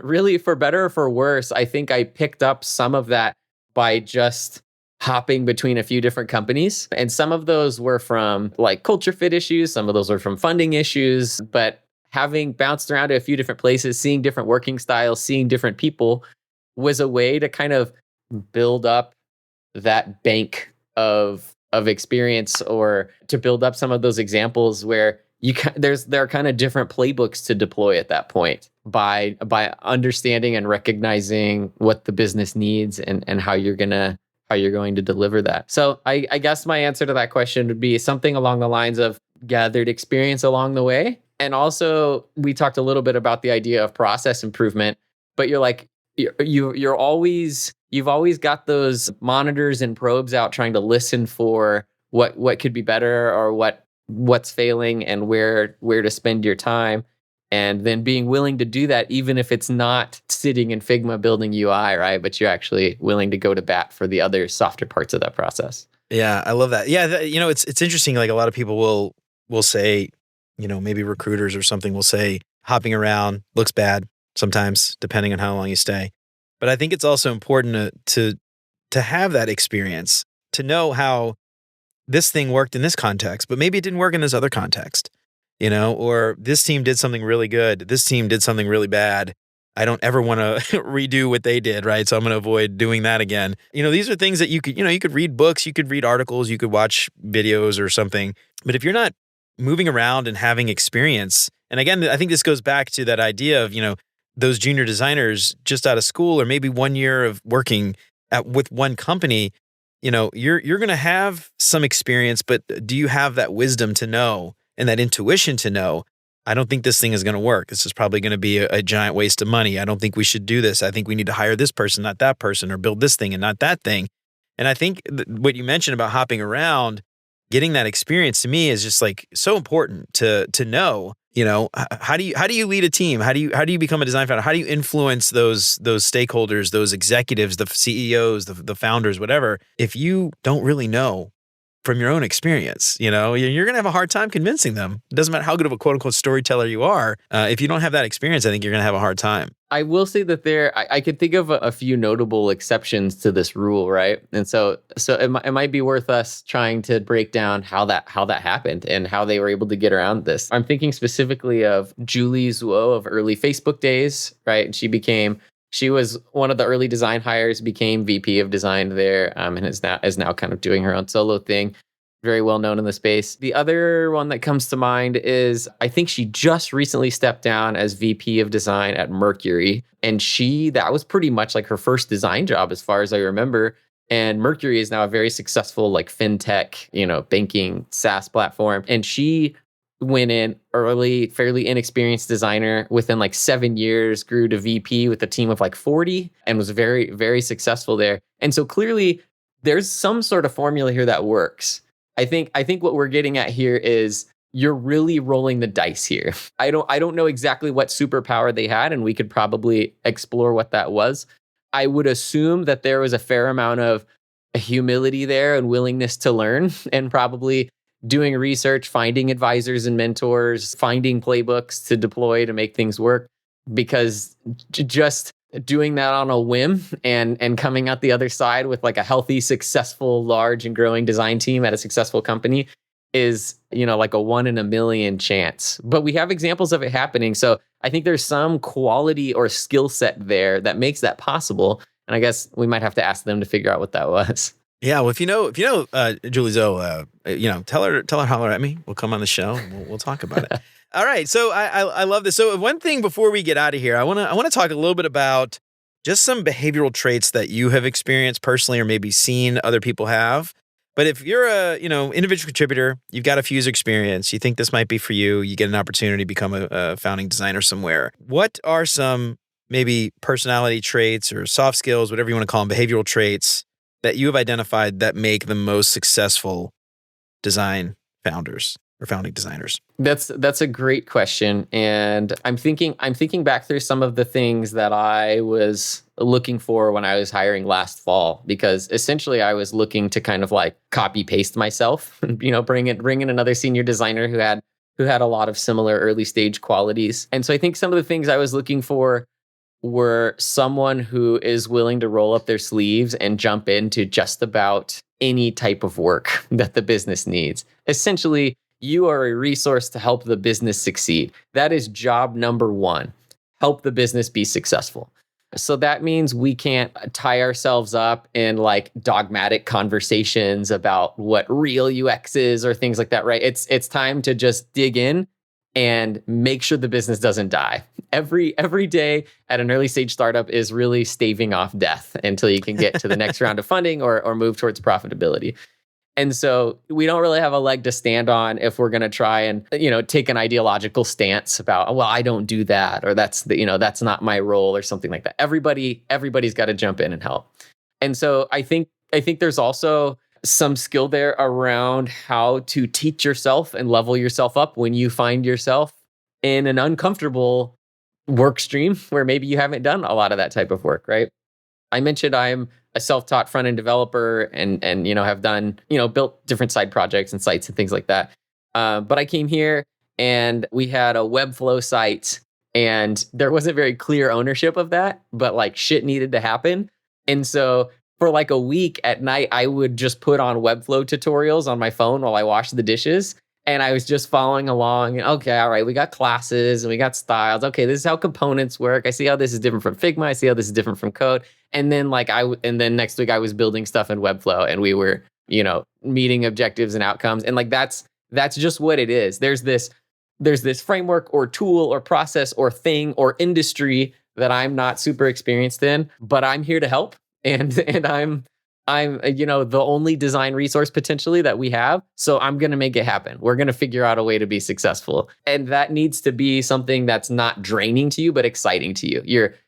really for better or for worse, I think I picked up some of that by just hopping between a few different companies. And some of those were from like culture fit issues. Some of those were from funding issues. But having bounced around to a few different places, seeing different working styles, seeing different people was a way to kind of build up that bank of experience, or to build up some of those examples where there are kind of different playbooks to deploy at that point by understanding and recognizing what the business needs and how you're going to deliver that. So I guess my answer to that question would be something along the lines of gathered experience along the way. And also we talked a little bit about the idea of process improvement, but you've always got those monitors and probes out trying to listen for what could be better or what's failing and where to spend your time. And then being willing to do that, even if it's not sitting in Figma building UI, right? But you're actually willing to go to bat for the other softer parts of that process. Yeah, I love that. Yeah, it's interesting. Like, a lot of people will say, maybe recruiters or something will say, hopping around looks bad sometimes, depending on how long you stay. But I think it's also important to have that experience, to know how this thing worked in this context, but maybe it didn't work in this other context. Or this team did something really good. This team did something really bad. I don't ever want to redo what they did, right? So I'm going to avoid doing that again. These are things that you could read books, you could read articles, you could watch videos or something. But if you're not moving around and having experience. And again, I think this goes back to that idea of, those junior designers just out of school or maybe 1 year of working with one company, you're going to have some experience, but do you have that wisdom to know and that intuition to know, I don't think this thing is going to work. This is probably going to be a giant waste of money. I don't think we should do this. I think we need to hire this person, not that person, or build this thing and not that thing. And I think what you mentioned about hopping around, getting that experience to me is just like so important to know, how do you lead a team? How do you become a design founder? How do you influence those stakeholders, those executives, the CEOs, the founders, whatever, if you don't really know from your own experience, you're going to have a hard time convincing them. It doesn't matter how good of a quote unquote storyteller you are. If you don't have that experience, I think you're going to have a hard time. I will say that I could think of a few notable exceptions to this rule, right? And so it might be worth us trying to break down how that happened and how they were able to get around this. I'm thinking specifically of Julie Zuo of early Facebook days, right? She was one of the early design hires, became VP of design there, and is now kind of doing her own solo thing. Very well known in the space. The other one that comes to mind is I think she just recently stepped down as VP of design at Mercury. And that was pretty much like her first design job as far as I remember. And Mercury is now a very successful like fintech, banking SaaS platform. And she went in early, fairly inexperienced designer. Within like 7 years, grew to VP with a team of like 40 and was very, very successful there. And so clearly there's some sort of formula here that works. I think what we're getting at here is you're really rolling the dice here. I don't know exactly what superpower they had, and we could probably explore what that was. I would assume that there was a fair amount of humility there and willingness to learn, and probably doing research, finding advisors and mentors, finding playbooks to deploy to make things work. Because just doing that on a whim and coming out the other side with like a healthy, successful, large and growing design team at a successful company is, like a 1 in a million chance. But we have examples of it happening. So I think there's some quality or skill set there that makes that possible. And I guess we might have to ask them to figure out what that was. Yeah, well, if you know Julie Zoe, tell her holler at me. We'll come on the show and we'll talk about it. All right, so I love this. So one thing before we get out of here, I want to talk a little bit about just some behavioral traits that you have experienced personally, or maybe seen other people have. But if you're a individual contributor, you've got a few years experience, you think this might be for you, you get an opportunity to become a founding designer somewhere. What are some maybe personality traits or soft skills, whatever you want to call them, behavioral traits that you have identified that make the most successful design founders or founding designers? That's a great question. And I'm thinking back through some of the things that I was looking for when I was hiring last fall, because essentially I was looking to kind of like copy paste myself, bring in another senior designer who had a lot of similar early stage qualities. And so I think some of the things I was looking for were someone who is willing to roll up their sleeves and jump into just about any type of work that the business needs. Essentially, you are a resource to help the business succeed. That is job number one. Help the business be successful. So that means we can't tie ourselves up in like dogmatic conversations about what real UX is or things like that, right? It's time to just dig in and make sure the business doesn't die. Every day at an early stage startup is really staving off death until you can get to the next round of funding or move towards profitability. And so we don't really have a leg to stand on if we're going to try and, take an ideological stance about, well, I don't do that, or that's not my role or something like that. Everybody's got to jump in and help. And so I think there's also some skill there around how to teach yourself and level yourself up when you find yourself in an uncomfortable work stream where maybe you haven't done a lot of that type of work, right? I mentioned I'm a self-taught front-end developer and have done, built different side projects and sites and things like that. But I came here and we had a Webflow site and there wasn't very clear ownership of that, but like shit needed to happen. And so for like a week at night, I would just put on Webflow tutorials on my phone while I washed the dishes. And I was just following along. And okay, all right, we got classes and we got styles. Okay, this is how components work. I see how this is different from Figma. I see how this is different from code. And then then next week I was building stuff in Webflow and we were, meeting objectives and outcomes. And like that's That's just what it is. There's this framework or tool or process or thing or industry that I'm not super experienced in, but I'm here to help. And I'm the only design resource potentially that we have. So I'm going to make it happen. We're going to figure out a way to be successful. And that needs to be something that's not draining to you, but exciting to you.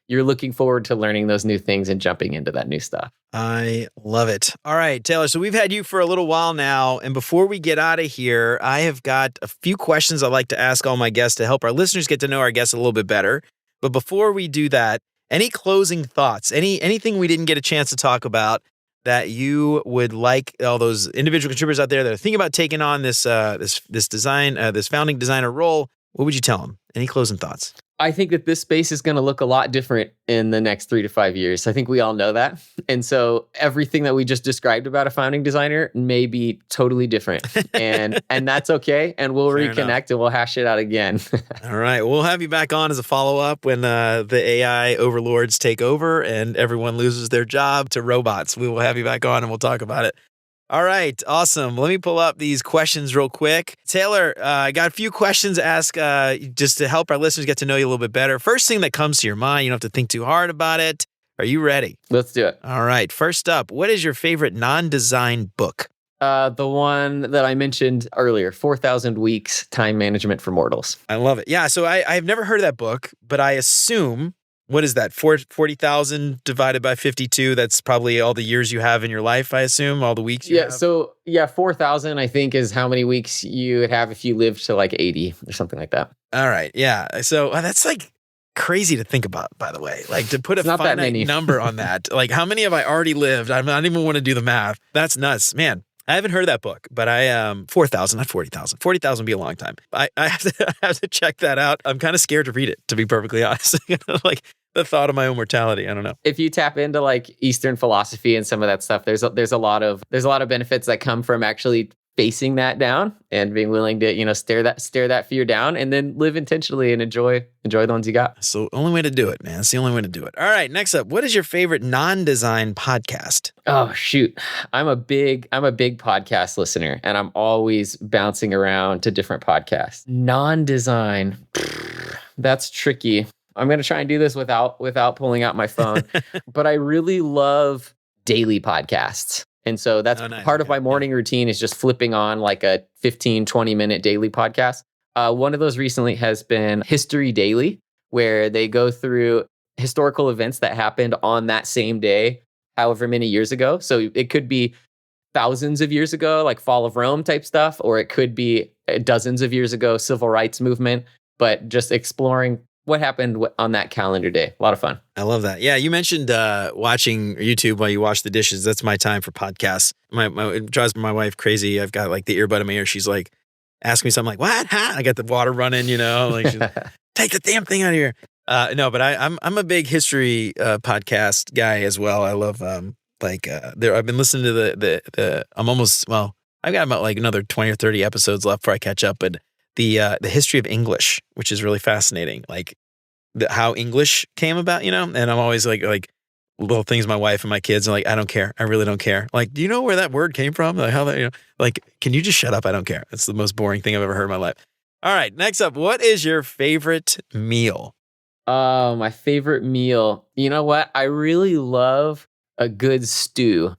You're looking forward to learning those new things and jumping into that new stuff. I love it. All right, Taylor. So we've had you for a little while now. And before we get out of here, I have got a few questions I'd like to ask all my guests to help our listeners get to know our guests a little bit better. But before we do that, any closing thoughts, anything we didn't get a chance to talk about that you would like all those individual contributors out there that are thinking about taking on this founding designer role? What would you tell them? Any closing thoughts? I think that this space is going to look a lot different in the next 3 to 5 years. I think we all know that. And so everything that we just described about a founding designer may be totally different. And that's okay. And we'll Fair reconnect enough. and we'll hash it out again. All right. We'll have you back on as a follow-up when the AI overlords take over and everyone loses their job to robots. We will have you back on and we'll talk about it. All right. Awesome. Let me pull up these questions real quick. Taylor, I got a few questions to ask just to help our listeners get to know you a little bit better. First thing that comes to your mind, you don't have to think too hard about it. Are you ready? Let's do it. All right. First up, what is your favorite non-design book? The one that I mentioned earlier, 4,000 Weeks, Time Management for Mortals. I love it. Yeah. So I've never heard of that book, but I assume, what is that? 40,000 divided by 52. That's probably all the years you have in your life, I assume, all the weeks you have. So 4,000, I think, is how many weeks you would have if you lived to like 80 or something like that. All right. Yeah. So that's like crazy to think about, by the way. Like to put a not that finite many. number on that. Like how many have I already lived? I don't even want to do the math. That's nuts. Man, I haven't heard of that book, but 4,000, not 40,000. 40,000 would be a long time. I have to check that out. I'm kind of scared to read it, to be perfectly honest. Like the thought of my own mortality. I don't know. If you tap into like Eastern philosophy and some of that stuff, there's a lot of benefits that come from actually facing that down and being willing to, stare that fear down and then live intentionally and enjoy the ones you got. It's the only way to do it, man. It's the only way to do it. All right, next up, what is your favorite non-design podcast? Oh shoot. I'm a big podcast listener and I'm always bouncing around to different podcasts. Non-design. That's tricky. I'm going to try and do this without pulling out my phone, but I really love daily podcasts. And so that's part of my morning routine is just flipping on like a 15, 20-minute daily podcast. One of those recently has been History Daily, where they go through historical events that happened on that same day, however many years ago. So it could be thousands of years ago, like Fall of Rome type stuff, or it could be dozens of years ago, civil rights movement, but just exploring what happened on that calendar day. A lot of fun. I love that. Yeah, you mentioned watching YouTube while you wash the dishes. That's my time for podcasts. It drives my wife crazy. I've got like the earbud in my ear. She's like, asking me something like, what? I got the water running, like she's, take the damn thing out of here. No, but I'm a big history podcast guy as well. I love I've been listening to I've got about like another 20 or 30 episodes left before I catch up, but the history of English, which is really fascinating, like how English came about, and I'm always like little things my wife and my kids are like, I don't care. I really don't care. Like, do you know where that word came from? Like how that, like, can you just shut up? I don't care. It's the most boring thing I've ever heard in my life. All right. Next up, what is your favorite meal? My favorite meal. You know what? I really love a good stew.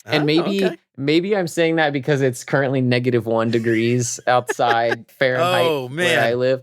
And maybe I'm saying that because it's currently -1 degrees outside Fahrenheit where I live.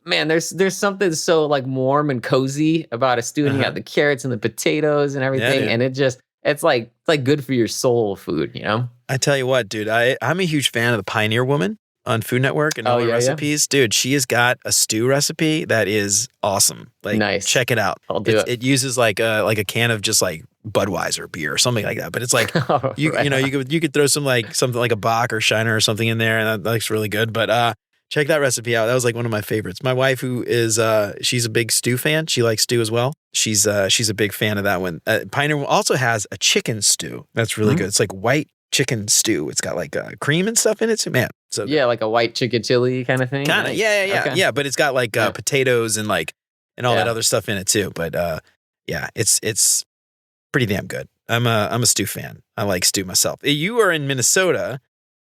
Man, there's something so like warm and cozy about a stew, and you got the carrots and the potatoes and everything, and it's like good for your soul food, I tell you what, dude, I'm a huge fan of the Pioneer Woman on Food Network and all the recipes. Yeah. Dude, she has got a stew recipe that is awesome. Like, nice. Check it out. I'll do it. It uses like a can of just like Budweiser beer or something like that. But it's like you could throw something like a Bach or Shiner or something in there, and that looks really good. But check that recipe out. That was like one of my favorites. My wife, who is she's a big stew fan. She likes stew as well. She's a big fan of that one. Pioneer also has a chicken stew that's really good. It's like white chicken stew. It's got like cream and stuff in it. So man, so yeah, like a white chicken chili kind of thing. Kind of, yeah. But it's got like potatoes and all that other stuff in it too. But it's pretty damn good. I'm a stew fan. I like stew myself. You are in Minnesota,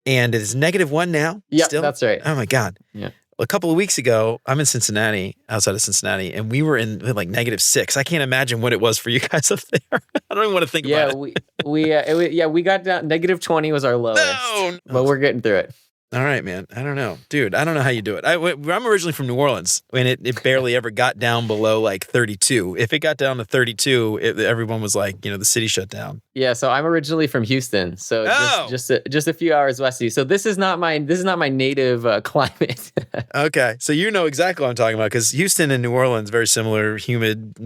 And it is -1 now? Yep, Still? that's right. Oh my God. Yeah. A couple of weeks ago, I'm in Cincinnati, outside of Cincinnati, and we were in like -6. I can't imagine what it was for you guys up there. I don't even want to think Yeah, about it. we got down -20 was our lowest. No. But we're getting through it. All right, man. I don't know. Dude, I don't know how you do it. I'm originally from New Orleans, and it barely ever got down below like 32. If it got down to 32, everyone was like, the city shut down. Yeah, so I'm originally from Houston, so just a few hours west of you. So this is not my native climate. Okay, so you know exactly what I'm talking about, because Houston and New Orleans, very similar, humid,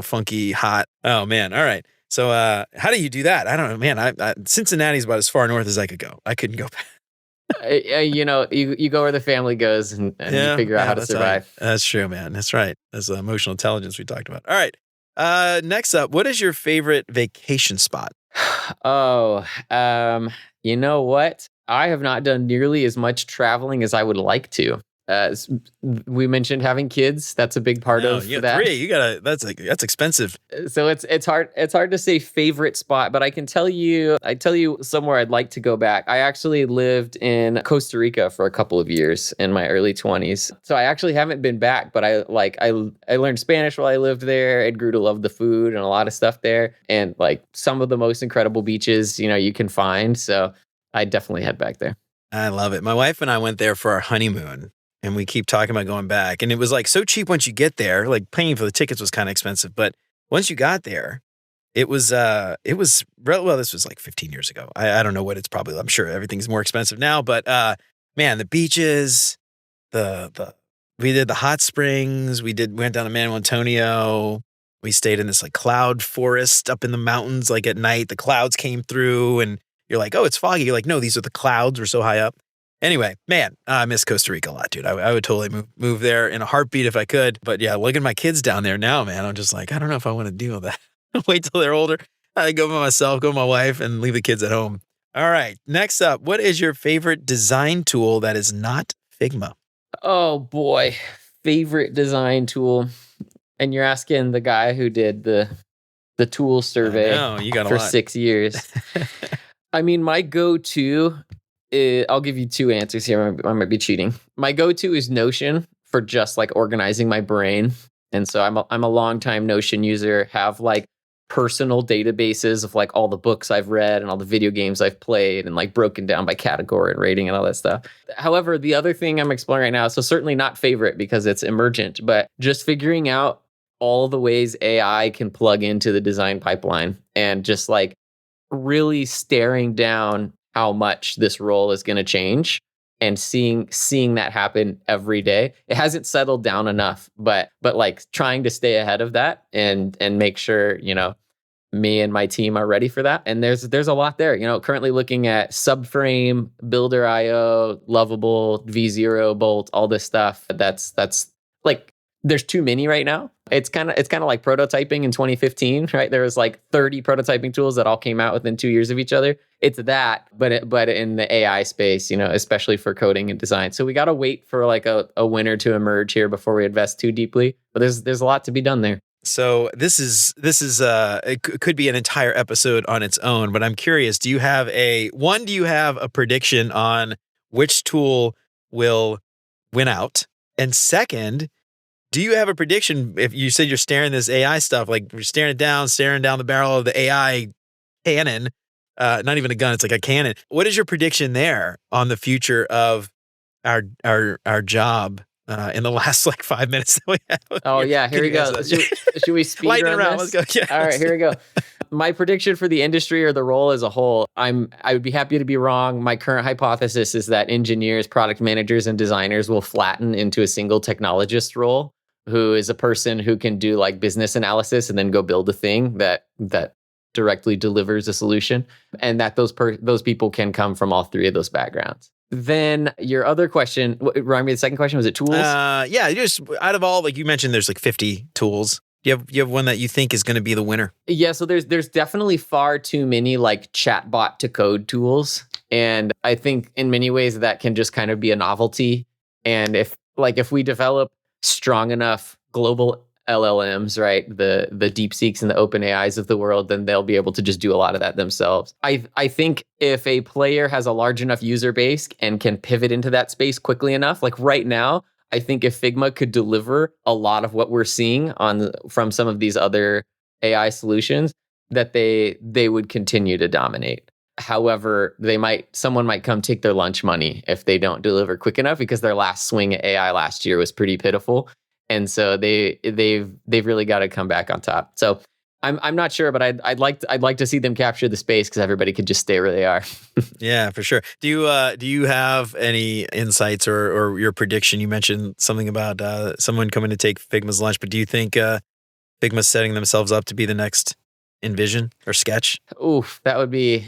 funky, hot. Oh, man. All right. So how do you do that? I don't know, man. Cincinnati's about as far north as I could go. I couldn't go back. You go where the family goes and you figure out how to survive. That's true, man. That's right. That's emotional intelligence we talked about. All right. Next up, what is your favorite vacation spot? Oh, you know what? I have not done nearly as much traveling as I would like to. We mentioned having kids. That's a big part of you got that. 3. You gotta. That's expensive. So it's hard. It's hard to say favorite spot, but I can tell you. I tell you somewhere I'd like to go back. I actually lived in Costa Rica for a couple of years in my early 20s. So I actually haven't been back, but I learned Spanish while I lived there and grew to love the food and a lot of stuff there, and like some of the most incredible beaches you can find. So I definitely head back there. I love it. My wife and I went there for our honeymoon. And we keep talking about going back. And it was like so cheap once you get there. Like paying for the tickets was kind of expensive. But once you got there, it was well, this was like 15 years ago. I don't know what it's probably. I'm sure everything's more expensive now. But man, the beaches, we did the hot springs. We went down to Manuel Antonio. We stayed in this like cloud forest up in the mountains. Like at night, the clouds came through and you're like, oh, it's foggy. You're like, no, these are the clouds. We're so high up. Anyway, man, I miss Costa Rica a lot, dude. I would totally move there in a heartbeat if I could. But yeah, looking at my kids down there now, man, I'm just like, I don't know if I want to deal with that. Wait till they're older. I go by myself, go with my wife, and leave the kids at home. All right, next up, what is your favorite design tool that is not Figma? Oh boy, favorite design tool. And you're asking the guy who did the tool survey you got for 6 years. I mean, my go-to, I'll give you 2 answers here. I might be cheating. My go-to is Notion for just like organizing my brain. And so I'm a longtime Notion user, have like personal databases of like all the books I've read and all the video games I've played and like broken down by category and rating and all that stuff. However, the other thing I'm exploring right now, so certainly not favorite because it's emergent, but just figuring out all the ways AI can plug into the design pipeline and just like really staring down how much this role is going to change and seeing that happen every day. It hasn't settled down enough, but like trying to stay ahead of that and make sure, me and my team are ready for that. And there's a lot there, currently looking at Subframe, Builder.io, Lovable, V0, Bolt, all this stuff. That's like, there's too many right now. It's kind of like prototyping in 2015, right? There was like 30 prototyping tools that all came out within 2 years of each other. It's that, but in the AI space, especially for coding and design. So we got to wait for like a winner to emerge here before we invest too deeply. But there's a lot to be done there. So this is it could be an entire episode on its own, but I'm curious, do you have a prediction on which tool will win out? And second, do you have a prediction if you said you're staring this AI stuff, like you're staring down the barrel of the AI cannon, not even a gun, it's like a cannon. What is your prediction there on the future of our job in the last like 5 minutes that we have? Oh yeah, here we go. Should we speed Lightning run round? this? Let's go. Yeah. All right, here we go. My prediction for the industry or the role as a whole, I would be happy to be wrong. My current hypothesis is that engineers, product managers, and designers will flatten into a single technologist role, who is a person who can do like business analysis and then go build a thing that directly delivers a solution, and that those people can come from all 3 of those backgrounds. Then your other question, remind me the second question, was it tools? Yeah, just out of all, like you mentioned, there's like 50 tools. You have one that you think is going to be the winner? Yeah, so there's definitely far too many like chatbot to code tools, and I think in many ways that can just kind of be a novelty. And if we develop strong enough global LLMs, right? The DeepSeeks and the OpenAIs of the world, then they'll be able to just do a lot of that themselves. I think if a player has a large enough user base and can pivot into that space quickly enough, like right now, I think if Figma could deliver a lot of what we're seeing from some of these other AI solutions, that they would continue to dominate. However, someone might come take their lunch money if they don't deliver quick enough, because their last swing at AI last year was pretty pitiful, and so they've really got to come back on top. So I'm not sure, but I'd like to see them capture the space, because everybody could just stay where they are. Yeah, for sure. Do you have any insights or your prediction? You mentioned something about someone coming to take Figma's lunch, but do you think Figma's setting themselves up to be the next Envision or Sketch? Oof, it would be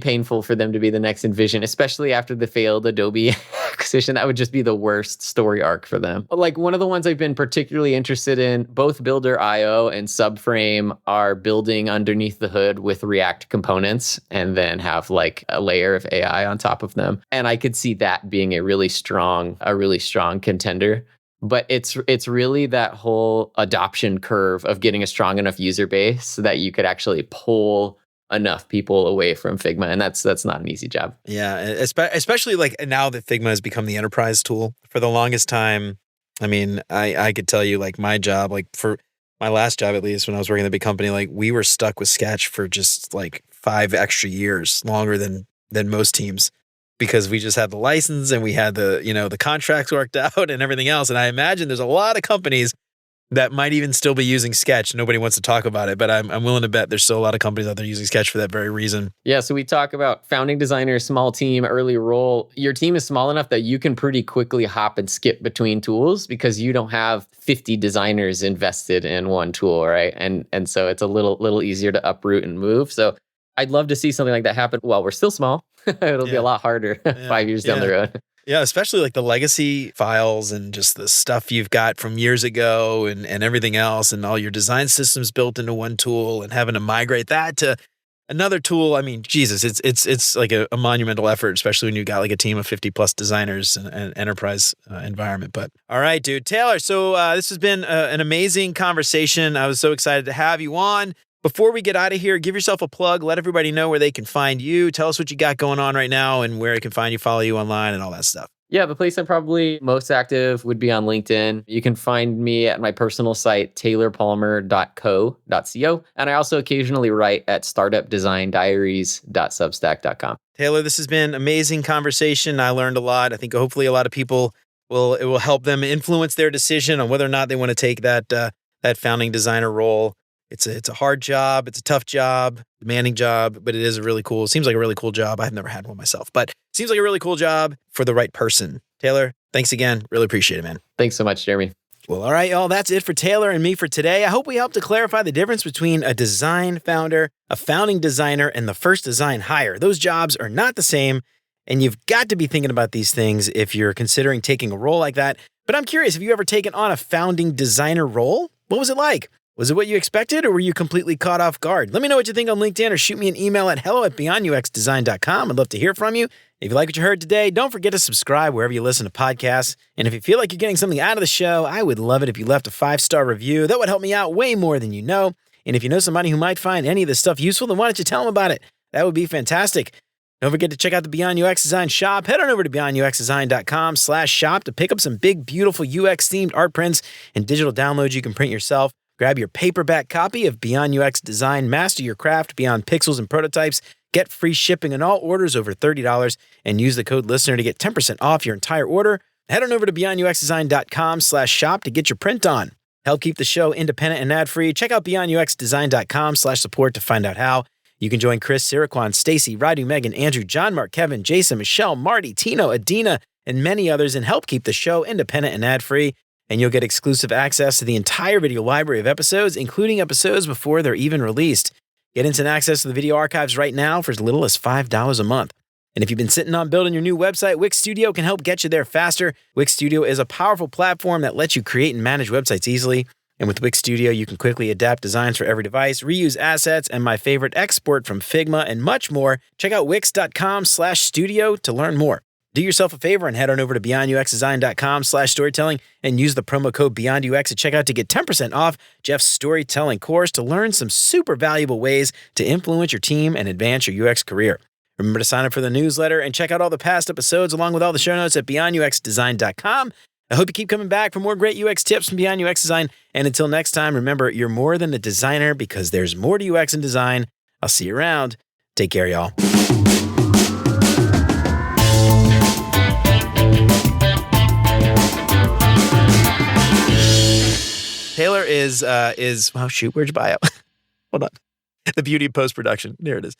painful for them to be the next Envision, especially after the failed Adobe acquisition. That would just be the worst story arc for them. Like, one of the ones I've been particularly interested in, both Builder.io and Subframe are building underneath the hood with React components and then have like a layer of AI on top of them. And I could see that being a really strong contender. But it's really that whole adoption curve of getting a strong enough user base so that you could actually pull enough people away from Figma, and that's not an easy job. Yeah, especially like now that Figma has become the enterprise tool. For the longest time, I mean, I could tell you, like, my job, like for my last job at least, when I was working at a big company, like we were stuck with Sketch for just like 5 extra years, longer than most teams, because we just had the license and we had the contracts worked out and everything else. And I imagine there's a lot of companies that might even still be using Sketch. Nobody wants to talk about it, but I'm willing to bet there's still a lot of companies out there using Sketch for that very reason. Yeah, so we talk about founding designer, small team, early role. Your team is small enough that you can pretty quickly hop and skip between tools, because you don't have 50 designers invested in one tool, right? And so it's a little easier to uproot and move. So I'd love to see something like that happen while we're still small. It'll be a lot harder 5 years down the road. Yeah, especially like the legacy files and just the stuff you've got from years ago and everything else, and all your design systems built into one tool, and having to migrate that to another tool. I mean, Jesus, it's like a monumental effort, especially when you've got like a team of 50 plus designers and an enterprise environment. But all right, dude. Taylor, so this has been an amazing conversation. I was so excited to have you on. Before we get out of here, give yourself a plug. Let everybody know where they can find you. Tell us what you got going on right now and where they can find you, follow you online, and all that stuff. Yeah, the place I'm probably most active would be on LinkedIn. You can find me at my personal site, taylorpalmer.co.co. And I also occasionally write at startupdesigndiaries.substack.com. Taylor, this has been an amazing conversation. I learned a lot. I think hopefully a lot of people it will help them influence their decision on whether or not they want to take that founding designer role. It's a hard job. It's a tough job, demanding job, but seems like a really cool job. I've never had one myself, but it seems like a really cool job for the right person. Taylor, thanks again. Really appreciate it, man. Thanks so much, Jeremy. Well, all right, y'all. That's it for Taylor and me for today. I hope we helped to clarify the difference between a design founder, a founding designer, and the first design hire. Those jobs are not the same, and you've got to be thinking about these things if you're considering taking a role like that. But I'm curious, have you ever taken on a founding designer role? What was it like? Was it what you expected, or were you completely caught off guard? Let me know what you think on LinkedIn, or shoot me an email at hello@beyonduxdesign.com. I'd love to hear from you. If you like what you heard today, don't forget to subscribe wherever you listen to podcasts. And if you feel like you're getting something out of the show, I would love it if you left a 5-star review. That would help me out way more than you know. And if you know somebody who might find any of this stuff useful, then why don't you tell them about it? That would be fantastic. Don't forget to check out the Beyond UX Design shop. Head on over to beyonduxdesign.com/shop to pick up some big, beautiful UX-themed art prints and digital downloads you can print yourself. Grab your paperback copy of Beyond UX Design, master your craft beyond pixels and prototypes, get free shipping on all orders over $30, and use the code LISTENER to get 10% off your entire order. Head on over to beyonduxdesign.com/shop to get your print on. Help keep the show independent and ad-free. Check out beyonduxdesign.com/support to find out how. You can join Chris, Siraquan, Stacy, Radu, Megan, Andrew, John, Mark, Kevin, Jason, Michelle, Marty, Tino, Adina, and many others, and help keep the show independent and ad-free. And you'll get exclusive access to the entire video library of episodes, including episodes before they're even released. Get instant access to the video archives right now for as little as $5 a month. And if you've been sitting on building your new website, Wix Studio can help get you there faster. Wix Studio is a powerful platform that lets you create and manage websites easily. And with Wix Studio, you can quickly adapt designs for every device, reuse assets, and my favorite, export from Figma and much more. Check out wix.com/studio to learn more. Do yourself a favor and head on over to beyonduxdesign.com/storytelling and use the promo code BeyondUX at checkout to get 10% off Jeff's storytelling course to learn some super valuable ways to influence your team and advance your UX career. Remember to sign up for the newsletter and check out all the past episodes along with all the show notes at beyonduxdesign.com. I hope you keep coming back for more great UX tips from Beyond UX Design. And until next time, remember, you're more than a designer because there's more to UX and design. I'll see you around. Take care, y'all. Taylor is oh shoot, where'd your bio? Hold on. The beauty of post-production. There it is.